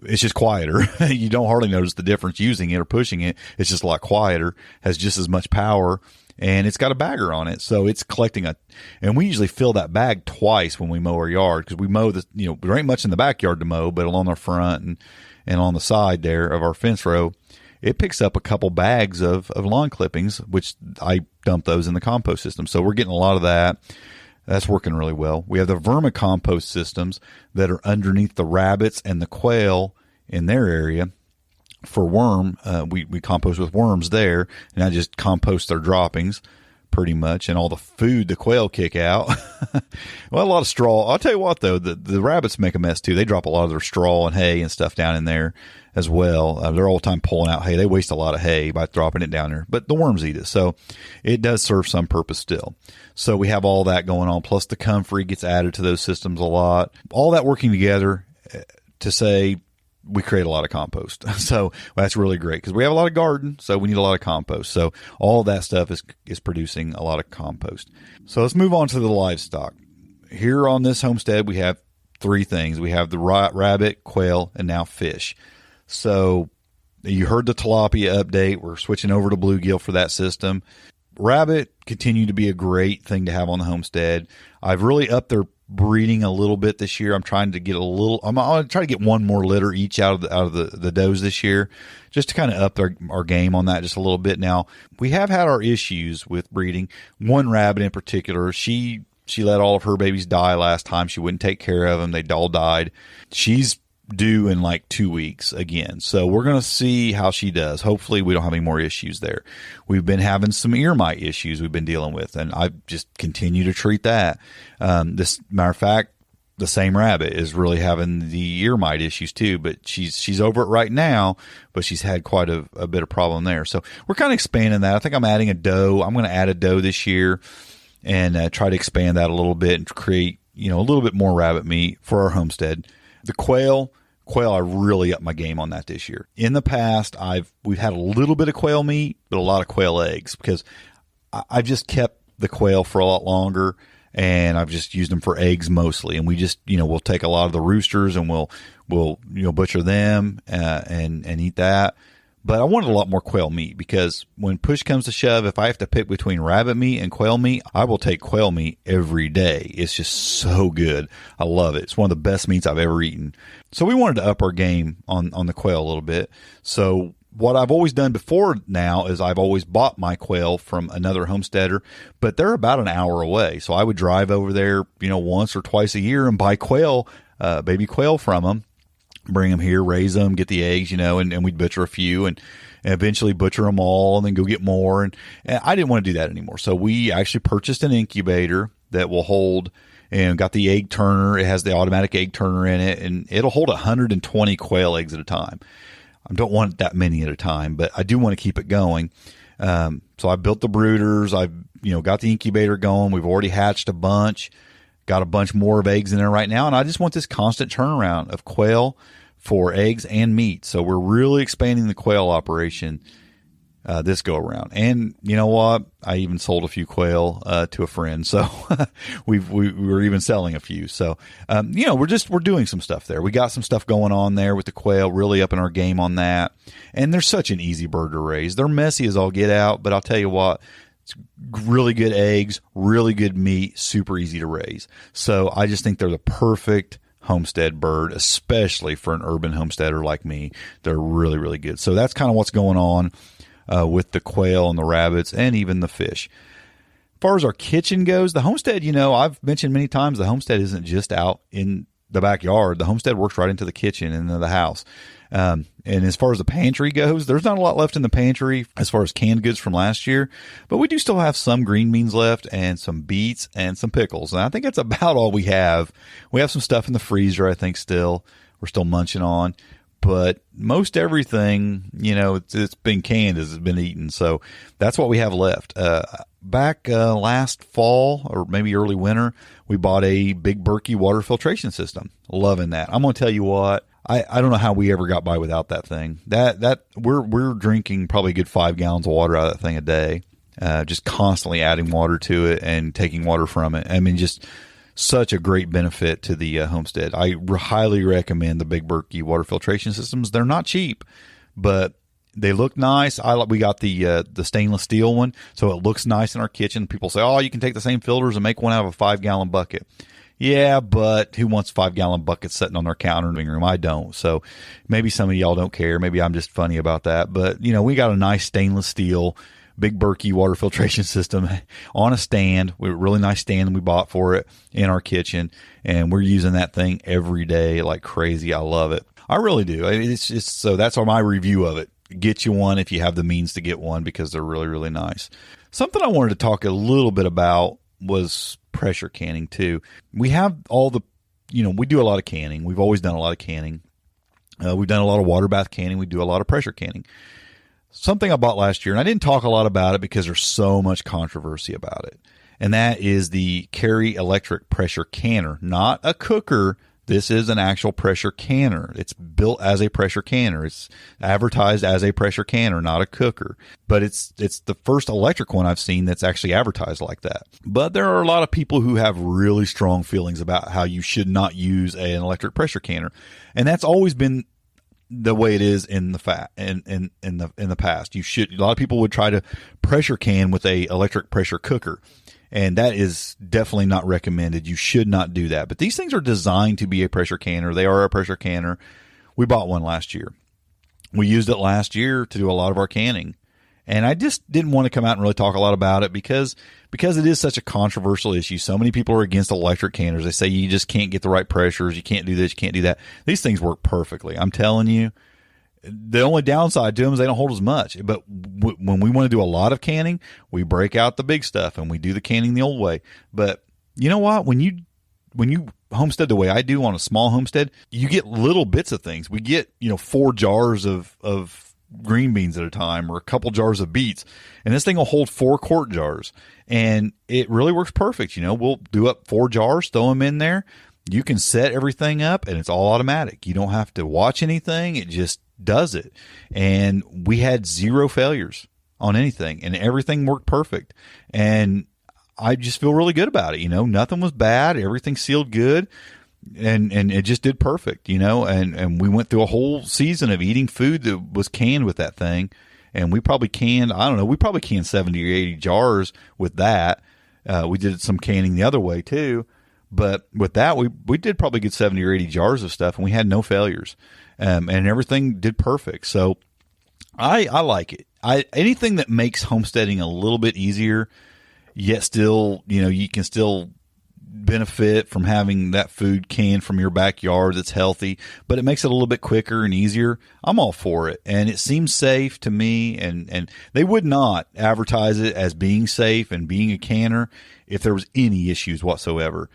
It's just quieter. You don't hardly notice the difference using it or pushing it. It's just a lot quieter, has just as much power, and it's got a bagger on it. So it's collecting and we usually fill that bag twice when we mow our yard, because we mow there ain't much in the backyard to mow, but along the front and on the side there of our fence row, it picks up a couple bags of lawn clippings, which I dump those in the compost system. So we're getting a lot of that. That's working really well. We have the vermicompost systems that are underneath the rabbits and the quail in their area for worm. We compost with worms there, and I just compost their droppings pretty much, and all the food the quail kick out. Well, a lot of straw. I'll tell you what, though, the rabbits make a mess too. They drop a lot of their straw and hay and stuff down in there as well. They're all the time pulling out hay. They waste a lot of hay by dropping it down there, but the worms eat it. So it does serve some purpose still. So we have all that going on. Plus the comfrey gets added to those systems a lot. All that working together to say we create a lot of compost. So that's really great, because we have a lot of garden, so we need a lot of compost. So all that stuff is producing a lot of compost. So let's move on to the livestock. Here on this homestead, we have 3 things. We have the rabbit, quail, and now fish. So you heard the tilapia update. We're switching over to bluegill for that system. Rabbit continue to be a great thing to have on the homestead. I've really upped their breeding a little bit this year. I'm trying to get I'm going to try to get one more litter each out of the does this year, just to kind of up our game on that just a little bit. Now, we have had our issues with breeding. One rabbit in particular, she let all of her babies die last time. She wouldn't take care of them. They all died. She's due in like 2 weeks again. So we're going to see how she does. Hopefully we don't have any more issues there. We've been having some ear mite issues we've been dealing with, and I just continue to treat that. This matter of fact, the same rabbit is really having the ear mite issues too, but she's over it right now, but she's had quite a bit of problem there. So we're kind of expanding that. I think I'm adding a doe. I'm going to add a doe this year and try to expand that a little bit and create, a little bit more rabbit meat for our homestead. The quail, I really upped my game on that this year. In the past, we've had a little bit of quail meat, but a lot of quail eggs, because I've just kept the quail for a lot longer, and I've just used them for eggs mostly. And we just, we'll take a lot of the roosters and we'll butcher them and eat that. But I wanted a lot more quail meat, because when push comes to shove, if I have to pick between rabbit meat and quail meat, I will take quail meat every day. It's just so good. I love it. It's one of the best meats I've ever eaten. So we wanted to up our game on the quail a little bit. So what I've always done before now is I've always bought my quail from another homesteader, but they're about an hour away. So I would drive over there, once or twice a year and buy quail, baby quail from them. Bring them here, raise them, get the eggs, and we'd butcher a few and eventually butcher them all and then go get more. And I didn't want to do that anymore. So we actually purchased an incubator that will hold, and got the egg turner. It has the automatic egg turner in it, and it'll hold 120 quail eggs at a time. I don't want that many at a time, but I do want to keep it going. So I built the brooders. I've, got the incubator going. We've already hatched a bunch. Got a bunch more of eggs in there right now, and I just want this constant turnaround of quail for eggs and meat. So we're really expanding the quail operation this go around. And you know what? I even sold a few quail to a friend, so we were even selling a few. So we're doing some stuff there. We got some stuff going on there with the quail, really upping our game on that. And they're such an easy bird to raise. They're messy as all get out, but I'll tell you what. It's really good eggs, really good meat, super easy to raise. So I just think they're the perfect homestead bird, especially for an urban homesteader like me. They're really, really good. So that's kind of what's going on with the quail and the rabbits and even the fish. As far as our kitchen goes, the homestead, I've mentioned many times, the homestead isn't just out in the backyard. The homestead works right into the kitchen and into the house. And as far as the pantry goes, there's not a lot left in the pantry as far as canned goods from last year, but we do still have some green beans left and some beets and some pickles. And I think that's about all we have. We have some stuff in the freezer, I think, still. We're still munching on, but most everything, it's been canned as it's been eaten. So that's what we have left. Back last fall or maybe early winter, we bought a big Berkey water filtration system. Loving that. I'm going to tell you what. I don't know how we ever got by without that thing. That we're drinking probably a good 5 gallons of water out of that thing a day, just constantly adding water to it and taking water from it. I mean, just such a great benefit to the homestead. I highly recommend the big Berkey water filtration systems. They're not cheap, but they look nice. We got the stainless steel one, so it looks nice in our kitchen. People say, "Oh, you can take the same filters and make one out of a 5-gallon bucket." Yeah, but who wants 5-gallon buckets sitting on their counter in the living room? I don't. So maybe some of y'all don't care. Maybe I'm just funny about that. But, we got a nice stainless steel, big Berkey water filtration system on a stand. We have a really nice stand that we bought for it in our kitchen. And we're using that thing every day like crazy. I love it. I really do. It's just, so that's my review of it. Get you one if you have the means to get one, because they're really, really nice. Something I wanted to talk a little bit about was pressure canning too. We have all the, we do a lot of canning. We've always done a lot of canning. We've done a lot of water bath canning. We do a lot of pressure canning. Something I bought last year, and I didn't talk a lot about it because there's so much controversy about it. And that is the Carry electric pressure canner, not a cooker. This is an actual pressure canner. It's built as a pressure canner. It's advertised as a pressure canner, not a cooker. But it's the first electric one I've seen that's actually advertised like that. But there are a lot of people who have really strong feelings about how you should not use an electric pressure canner. And that's always been the way it is in the past. A lot of people would try to pressure can with a electric pressure cooker. And that is definitely not recommended. You should not do that. But these things are designed to be a pressure canner. They are a pressure canner. We bought one last year. We used it last year to do a lot of our canning. And I just didn't want to come out and really talk a lot about it because it is such a controversial issue. So many people are against electric canners. They say you just can't get the right pressures. You can't do this. You can't do that. These things work perfectly. I'm telling you. The only downside to them is they don't hold as much. But when we want to do a lot of canning, we break out the big stuff and we do the canning the old way. But you know what? When you homestead the way I do on a small homestead, you get little bits of things. We get 4 jars of green beans at a time, or a couple jars of beets, and this thing will hold 4 quart jars, and it really works perfect. We'll do up 4 jars, throw them in there. You can set everything up, and it's all automatic. You don't have to watch anything. It just does it. And we had 0 failures. on anything, and everything worked perfect. And I just feel really good about it. Nothing was bad. Everything sealed good. And it just did perfect, and we went through a whole season of eating food that was canned with that thing. And we probably canned 70 or 80 jars with that. We did some canning the other way too. But with that, we did probably get 70 or 80 jars of stuff, and we had no failures. And everything did perfect. So I like it. Anything that makes homesteading a little bit easier, yet still, you can still benefit from having that food canned from your backyard that's healthy, but it makes it a little bit quicker and easier. I'm all for it. And it seems safe to me, and they would not advertise it as being safe and being a canner if there was any issues whatsoever.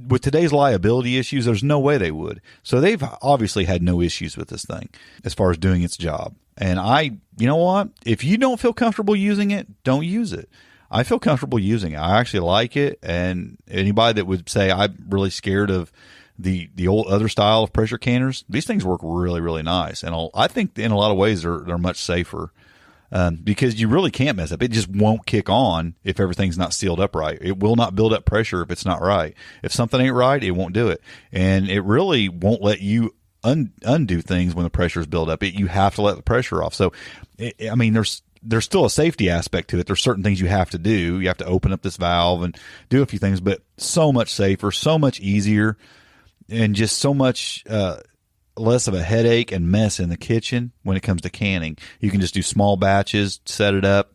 With today's liability issues, there's no way they would. So they've obviously had no issues with this thing as far as doing its job. And you know what? If you don't feel comfortable using it, don't use it. I feel comfortable using it. I actually like it, and anybody that would say I'm really scared of the old other style of pressure canners, these things work really, really nice. And I think in a lot of ways they're much safer because you really can't mess up. It just won't kick on if everything's not sealed up right. It will not build up pressure if it's not right. If something ain't right, it won't do it. And it really won't let you undo things when the pressure is built up. You have to let the pressure off. So, there's still a safety aspect to it. There's certain things you have to do. You have to open up this valve and do a few things, but so much safer, so much easier, and just so much less of a headache and mess in the kitchen when it comes to canning. You can just do small batches, set it up.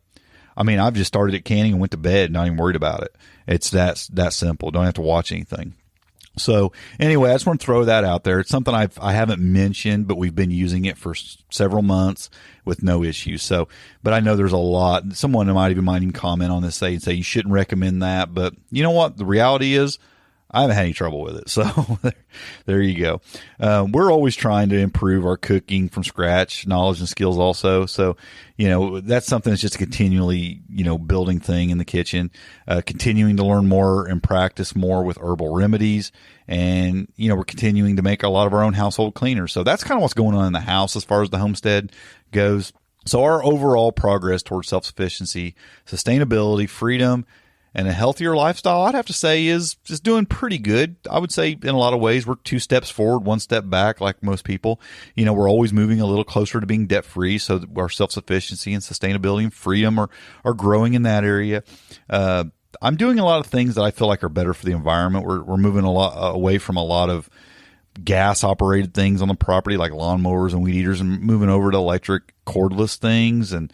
I've just started at canning and went to bed, not even worried about it. It's that simple. Don't have to watch anything. So anyway, I just want to throw that out there. It's something I haven't mentioned, but we've been using it for several months with no issues. So, but I know there's a lot. Someone might even comment on this and say you shouldn't recommend that. But you know what? The reality is I haven't had any trouble with it. So there you go. We're always trying to improve our cooking from scratch, knowledge and skills also. So, that's something that's just a continually, building thing in the kitchen, continuing to learn more and practice more with herbal remedies. And, we're continuing to make a lot of our own household cleaners. So that's kind of what's going on in the house as far as the homestead goes. So our overall progress towards self-sufficiency, sustainability, freedom, and a healthier lifestyle, I'd have to say, is just doing pretty good. I would say in a lot of ways, we're 2 steps forward, 1 step back, like most people. We're always moving a little closer to being debt-free, so that our self-sufficiency and sustainability and freedom are growing in that area. I'm doing a lot of things that I feel like are better for the environment. We're moving a lot away from a lot of gas-operated things on the property, like lawnmowers and weed eaters, and moving over to electric cordless things and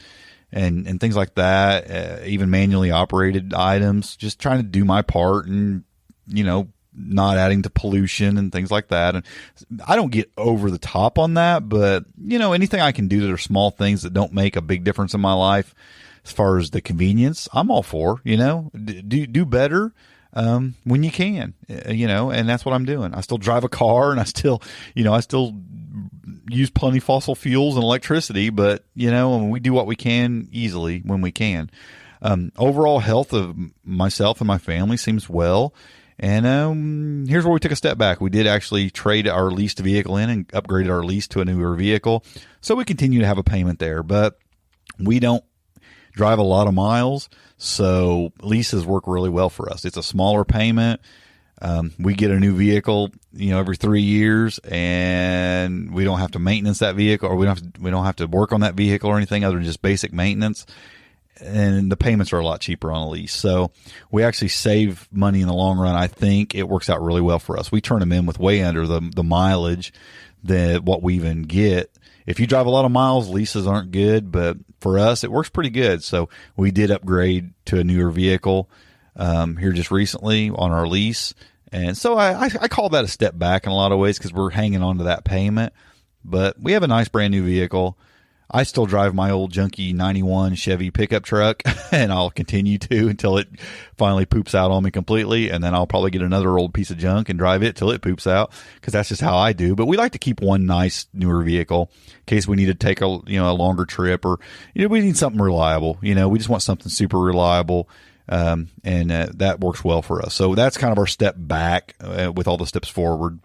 things like that, even manually operated items, just trying to do my part and, not adding to pollution and things like that. And I don't get over the top on that, but, anything I can do that are small things that don't make a big difference in my life as far as the convenience, I'm all for, do better. When you can, and that's what I'm doing. I still drive a car, and I still use plenty of fossil fuels and electricity, but, we do what we can easily when we can. Overall health of myself and my family seems well. And here's where we took a step back. We did actually trade our leased vehicle in and upgraded our lease to a newer vehicle. So we continue to have a payment there, but we don't drive a lot of miles. So leases work really well for us. It's a smaller payment. We get a new vehicle, every 3 years, and we don't have to maintenance that vehicle, or we don't have to work on that vehicle or anything other than just basic maintenance. And the payments are a lot cheaper on a lease. So we actually save money in the long run. I think it works out really well for us. We turn them in with way under the mileage than what we even get. If you drive a lot of miles, leases aren't good, but for us, it works pretty good. So we did upgrade to a newer vehicle here just recently on our lease. And so I call that a step back in a lot of ways because we're hanging on to that payment. But we have a nice brand new vehicle. I still drive my old junky 91 Chevy pickup truck, and I'll continue to until it finally poops out on me completely, and then I'll probably get another old piece of junk and drive it till it poops out, because that's just how I do. But we like to keep one nice newer vehicle in case we need to take a longer trip, or we need something reliable. We just want something super reliable, and that works well for us. So that's kind of our step back with all the steps forward.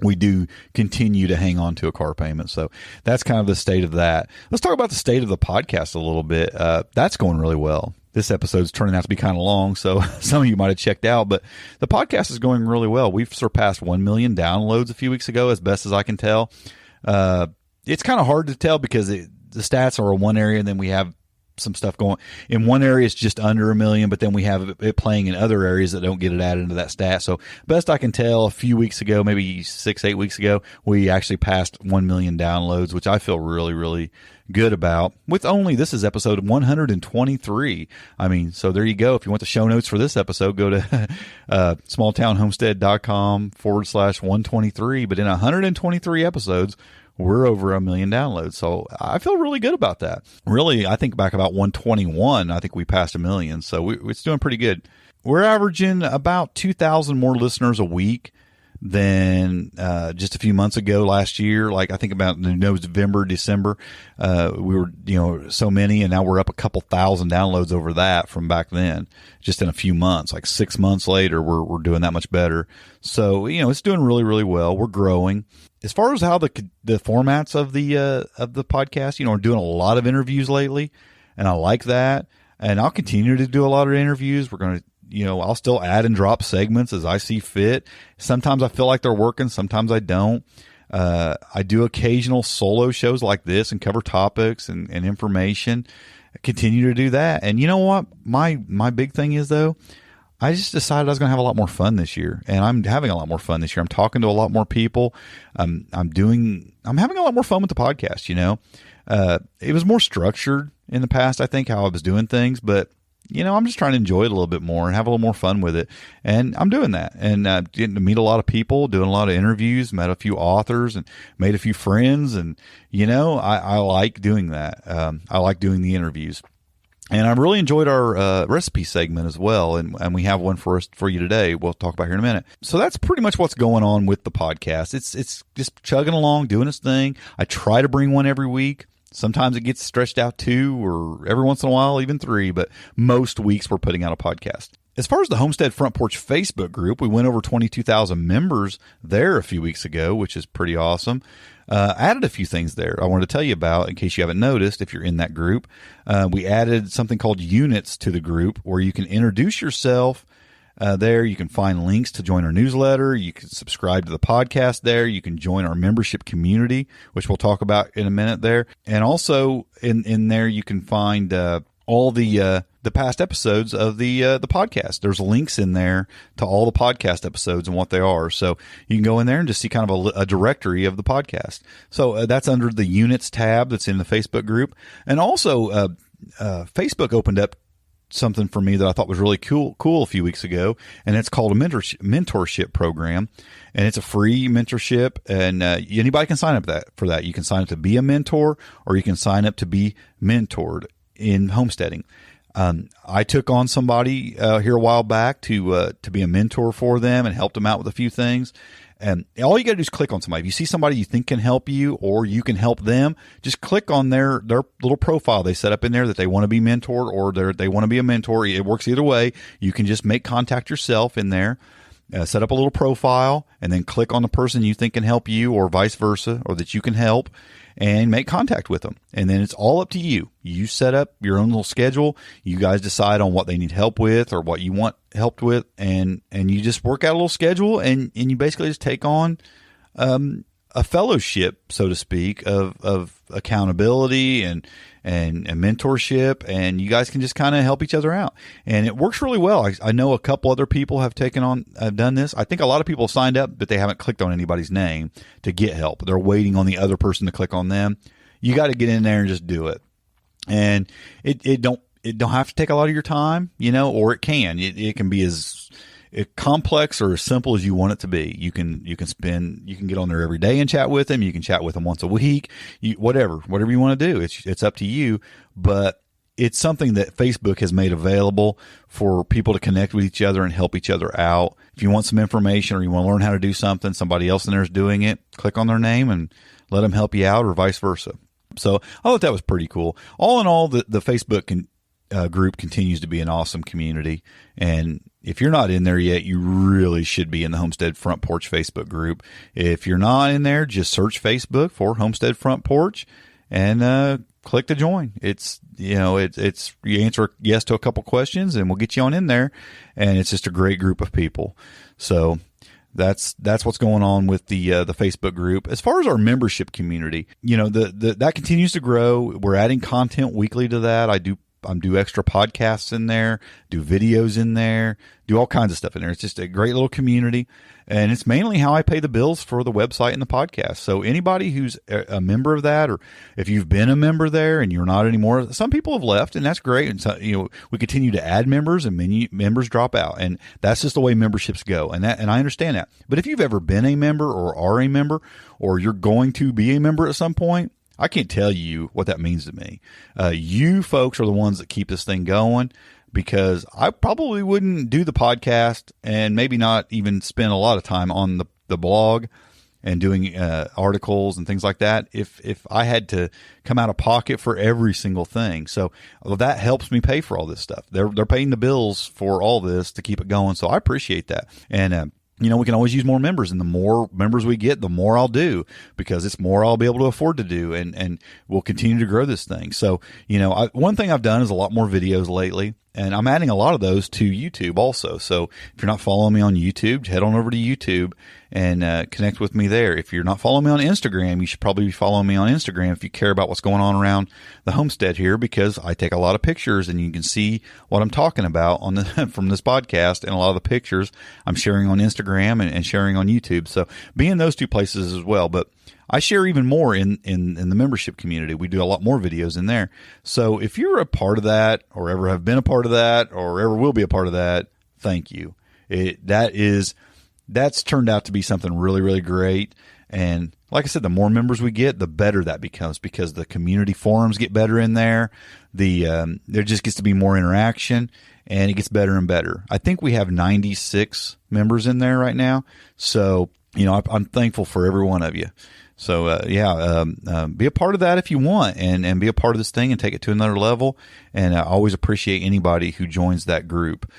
we do continue to hang on to a car payment. So that's kind of the state of that. Let's talk about the state of the podcast a little bit. That's going really well. This episode's turning out to be kind of long, so some of you might have checked out, but the podcast is going really well. We've surpassed 1 million downloads a few weeks ago, as best as I can tell. It's kind of hard to tell because the stats are in one area, and then we have some stuff going in one area. It's just under 1 million, but then we have it playing in other areas that don't get it added into that stat. So best I can tell, a few weeks ago, maybe 6-8 weeks ago, we actually passed 1 million downloads, which I feel really, really good about. With only, this is episode 123. I mean, so there you go. If you want the show notes for this episode, go to smalltownhomestead.com/123. But in 123 episodes, we're over 1 million downloads. So I feel really good about that. Really, I think back about 121, I think we passed 1 million. So it's doing pretty good. We're averaging about 2,000 more listeners a week than just a few months ago last year. Like I think about November, December, we were, so many, and now we're up a couple thousand downloads over that from back then, just in a few months. Like 6 months later, we're doing that much better. So, it's doing really, really well. We're growing. As far as how the formats of the podcast, we're doing a lot of interviews lately, and I like that. And I'll continue to do a lot of interviews. We're going to, I'll still add and drop segments as I see fit. Sometimes I feel like they're working. Sometimes I don't. I do occasional solo shows like this and cover topics and information. I continue to do that. And you know what? My big thing is, though, I just decided I was going to have a lot more fun this year, and I'm having a lot more fun this year. I'm talking to a lot more people. I'm having a lot more fun with the podcast. It was more structured in the past, I think, how I was doing things, but I'm just trying to enjoy it a little bit more and have a little more fun with it. And I'm doing that, and getting to meet a lot of people, doing a lot of interviews, met a few authors and made a few friends. And, I like doing that. I like doing the interviews. And I really enjoyed our recipe segment as well, and we have one for you today. We'll talk about here in a minute. So that's pretty much what's going on with the podcast. It's just chugging along, doing its thing. I try to bring one every week. Sometimes it gets stretched out 2, or every once in a while even 3, but most weeks we're putting out a podcast. As far as the Homestead Front Porch Facebook group, we went over 22,000 members there a few weeks ago, which is pretty awesome. Added a few things there I wanted to tell you about in case you haven't noticed if you're in that group. We added something called units to the group where you can introduce yourself there. You can find links to join our newsletter. You can subscribe to the podcast there. You can join our membership community, which we'll talk about in a minute there. And also in there you can find all the past episodes of the podcast. There's links in there to all the podcast episodes and what they are. So you can go in there and just see kind of a directory of the podcast. So that's under the units tab that's in the Facebook group. And also Facebook opened up something for me that I thought was really cool a few weeks ago, and it's called a mentorship program, and it's a free mentorship, and anybody can sign up for that. You can sign up to be a mentor, or you can sign up to be mentored in homesteading. I took on somebody here a while back to be a mentor for them and helped them out with a few things. And all you got to do is click on somebody. If you see somebody you think can help you or you can help them, just click on their little profile they set up in there that they want to be mentored or they want to be a mentor. It works either way. You can just make contact yourself in there, set up a little profile, and then click on the person you think can help you or vice versa, or that you can help, and make contact with them. And then it's all up to you. You set up your own little schedule. You guys decide on what they need help with or what you want helped with, and you just work out a little schedule, and you basically just take on a fellowship, so to speak, of accountability and mentorship, and you guys can just kind of help each other out. And it works really well. I know a couple other people have done this. I think a lot of people signed up, but they haven't clicked on anybody's name to get help. They're waiting on the other person to click on them. You got to get in there and just do it. And it don't have to take a lot of your time, or it can. It can be as complex or as simple as you want it to be. You can get on there every day and chat with them. You can chat with them once a week. Whatever you want to do. It's up to you. But it's something that Facebook has made available for people to connect with each other and help each other out. If you want some information or you want to learn how to do something, somebody else in there is doing it, click on their name and let them help you out, or vice versa. So I thought that was pretty cool. All in all, the Facebook group continues to be an awesome community. And if you're not in there yet, you really should be in the Homestead Front Porch Facebook group. If you're not in there, just search Facebook for Homestead Front Porch and click to join. It's you answer yes to a couple questions and we'll get you on in there. And it's just a great group of people. So that's what's going on with the Facebook group. As far as our membership community, that continues to grow. We're adding content weekly to that. I do extra podcasts in there, do videos in there, do all kinds of stuff in there. It's just a great little community, and it's mainly how I pay the bills for the website and the podcast. So anybody who's a member of that, or if you've been a member there and you're not anymore, some people have left, and that's great. And so, we continue to add members, and many members drop out, and that's just the way memberships go. And I understand that. But if you've ever been a member or are a member, or you're going to be a member at some point, I can't tell you what that means to me. You folks are the ones that keep this thing going, because I probably wouldn't do the podcast and maybe not even spend a lot of time on the blog and doing articles and things like that if I had to come out of pocket for every single thing. So that helps me pay for all this stuff. They're paying the bills for all this to keep it going. So I appreciate that. And we can always use more members, and the more members we get, the more I'll do, because it's more I'll be able to afford to do, and we'll continue to grow this thing. So, one thing I've done is a lot more videos lately, and I'm adding a lot of those to YouTube also. So if you're not following me on YouTube, head on over to YouTube and connect with me there. If you're not following me on Instagram, you should probably be following me on Instagram if you care about what's going on around the homestead here, because I take a lot of pictures, and you can see what I'm talking about from this podcast, and a lot of the pictures I'm sharing on Instagram and sharing on YouTube. So be in those two places as well. But I share even more in the membership community. We do a lot more videos in there. So if you're a part of that, or ever have been a part of that, or ever will be a part of that, thank you. That's turned out to be something really, really great. And like I said, the more members we get, the better that becomes, because the community forums get better in there. There just gets to be more interaction, and it gets better and better. I think we have 96 members in there right now. So, I'm thankful for every one of you. So, be a part of that if you want, and be a part of this thing and take it to another level. And I always appreciate anybody who joins that group.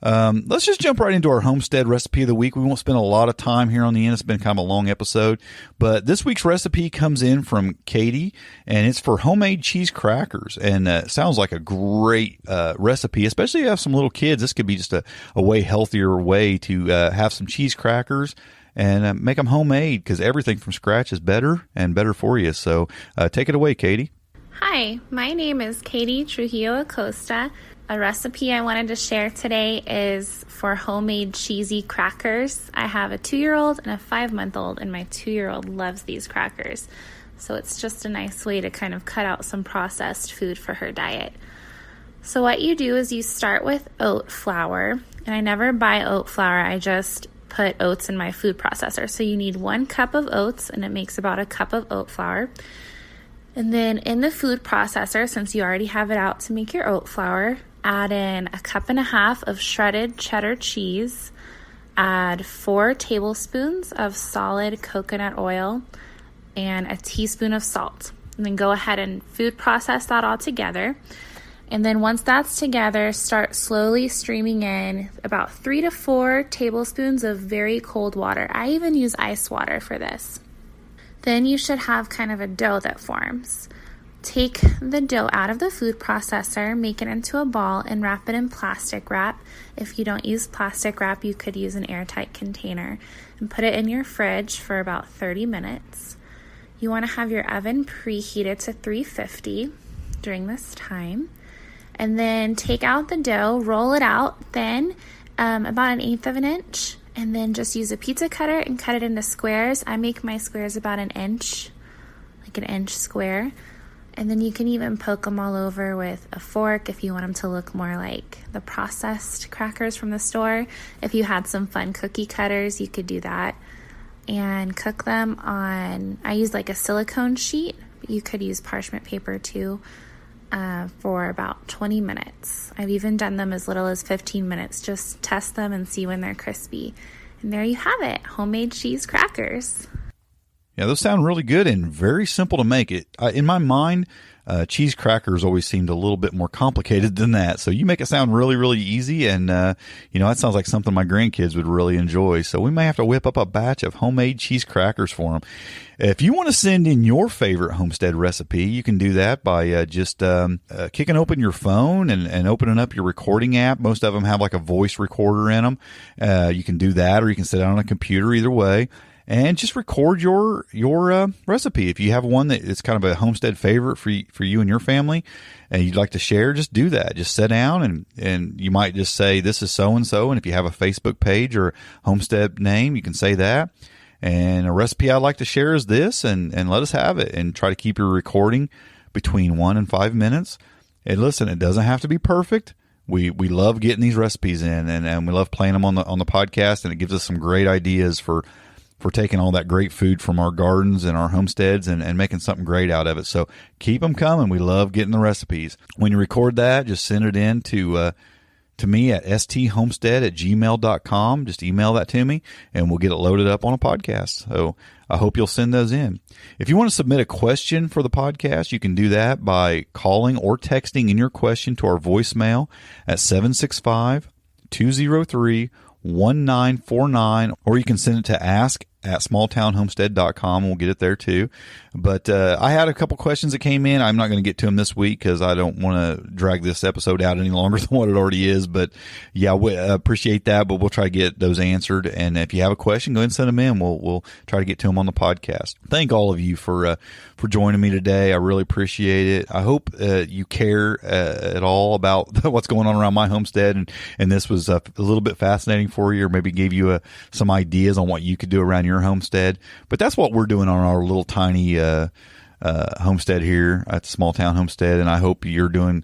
Let's just jump right into our homestead recipe of the week. We won't spend a lot of time here on the end. It's been kind of a long episode, but this week's recipe comes in from Katie, and it's for homemade cheese crackers. And it sounds like a great recipe, especially if you have some little kids. This could be just a way healthier way to have some cheese crackers and make them homemade, because everything from scratch is better and better for you. So take it away, Katie. Hi, my name is Katie Trujillo Acosta. A recipe I wanted to share today is for homemade cheesy crackers. I have a 2-year-old and a 5-month-old, and my 2-year-old loves these crackers. So it's just a nice way to kind of cut out some processed food for her diet. So what you do is you start with oat flour, and I never buy oat flour. I just put oats in my food processor. So you need 1 cup of oats, and it makes about a cup of oat flour. And then in the food processor, since you already have it out to make your oat flour, add in 1.5 cups of shredded cheddar cheese, add 4 tablespoons of solid coconut oil, and a teaspoon of salt. And then go ahead and food process that all together. And then once that's together, start slowly streaming in about 3 to 4 tablespoons of very cold water. I even use ice water for this. Then you should have kind of a dough that forms. Take the dough out of the food processor, make it into a ball, and wrap it in plastic wrap. If you don't use plastic wrap, you could use an airtight container, and put it in your fridge for about 30 minutes. You want to have your oven preheated to 350 during this time. And then take out the dough, roll it out thin, about 1/8 of an inch, and then just use a pizza cutter and cut it into squares. I make my squares about 1 inch, like 1 inch square. And then you can even poke them all over with a fork if you want them to look more like the processed crackers from the store. If you had some fun cookie cutters, you could do that. And cook them on, I use like a silicone sheet, but you could use parchment paper too, for about 20 minutes. I've even done them as little as 15 minutes. Just test them and see when they're crispy. And there you have it, homemade cheese crackers. Yeah, those sound really good and very simple to make. In my mind, cheese crackers always seemed a little bit more complicated than that. So you make it sound really, really easy. And, that sounds like something my grandkids would really enjoy. So we may have to whip up a batch of homemade cheese crackers for them. If you want to send in your favorite Homestead recipe, you can do that by just kicking open your phone and opening up your recording app. Most of them have like a voice recorder in them. You can do that, or you can sit down on a computer, either way. And just record your recipe. If you have one that is kind of a Homestead favorite for you and your family, and you'd like to share, just do that. Just sit down and you might just say, this is so-and-so. And if you have a Facebook page or Homestead name, you can say that. And a recipe I'd like to share is this, and let us have it. And try to keep your recording between 1 and 5 minutes. And listen, it doesn't have to be perfect. We love getting these recipes in, and we love playing them on the podcast, and it gives us some great ideas for taking all that great food from our gardens and our homesteads and making something great out of it. So keep them coming. We love getting the recipes. When you record that, just send it in to me at sthomestead@gmail.com. Just email that to me, and we'll get it loaded up on a podcast. So I hope you'll send those in. If you want to submit a question for the podcast, you can do that by calling or texting in your question to our voicemail at 765-203-1949, or you can send it to ask@smalltownhomestead.com. We'll get it there too. But I had a couple questions that came in. I'm not going to get to them this week because I don't want to drag this episode out any longer than what it already is. But yeah, we appreciate that. But we'll try to get those answered. And if you have a question, go ahead and send them in. We'll try to get to them on the podcast. Thank all of you for joining me today. I really appreciate it. I hope you care at all about what's going on around my homestead, and this was a little bit fascinating for you, or maybe gave you some ideas on what you could do around your homestead. But that's what we're doing on our little tiny homestead here at the Small Town Homestead, and I hope you're doing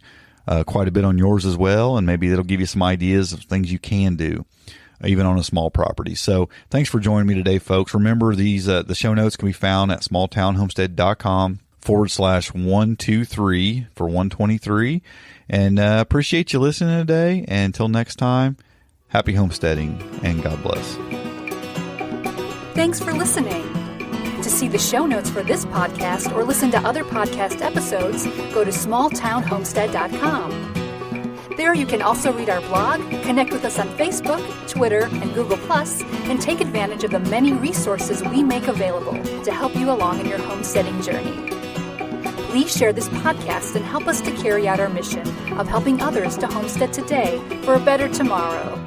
quite a bit on yours as well, and maybe it'll give you some ideas of things you can do even on a small property. So thanks for joining me today, folks. Remember, these the show notes can be found at smalltownhomestead.com/123 for 123. And appreciate you listening today. And until next time, happy homesteading and God bless. Thanks for listening. To see the show notes for this podcast or listen to other podcast episodes, go to smalltownhomestead.com. There you can also read our blog, connect with us on Facebook, Twitter, and Google+, and take advantage of the many resources we make available to help you along in your homesteading journey. Please share this podcast and help us to carry out our mission of helping others to homestead today for a better tomorrow.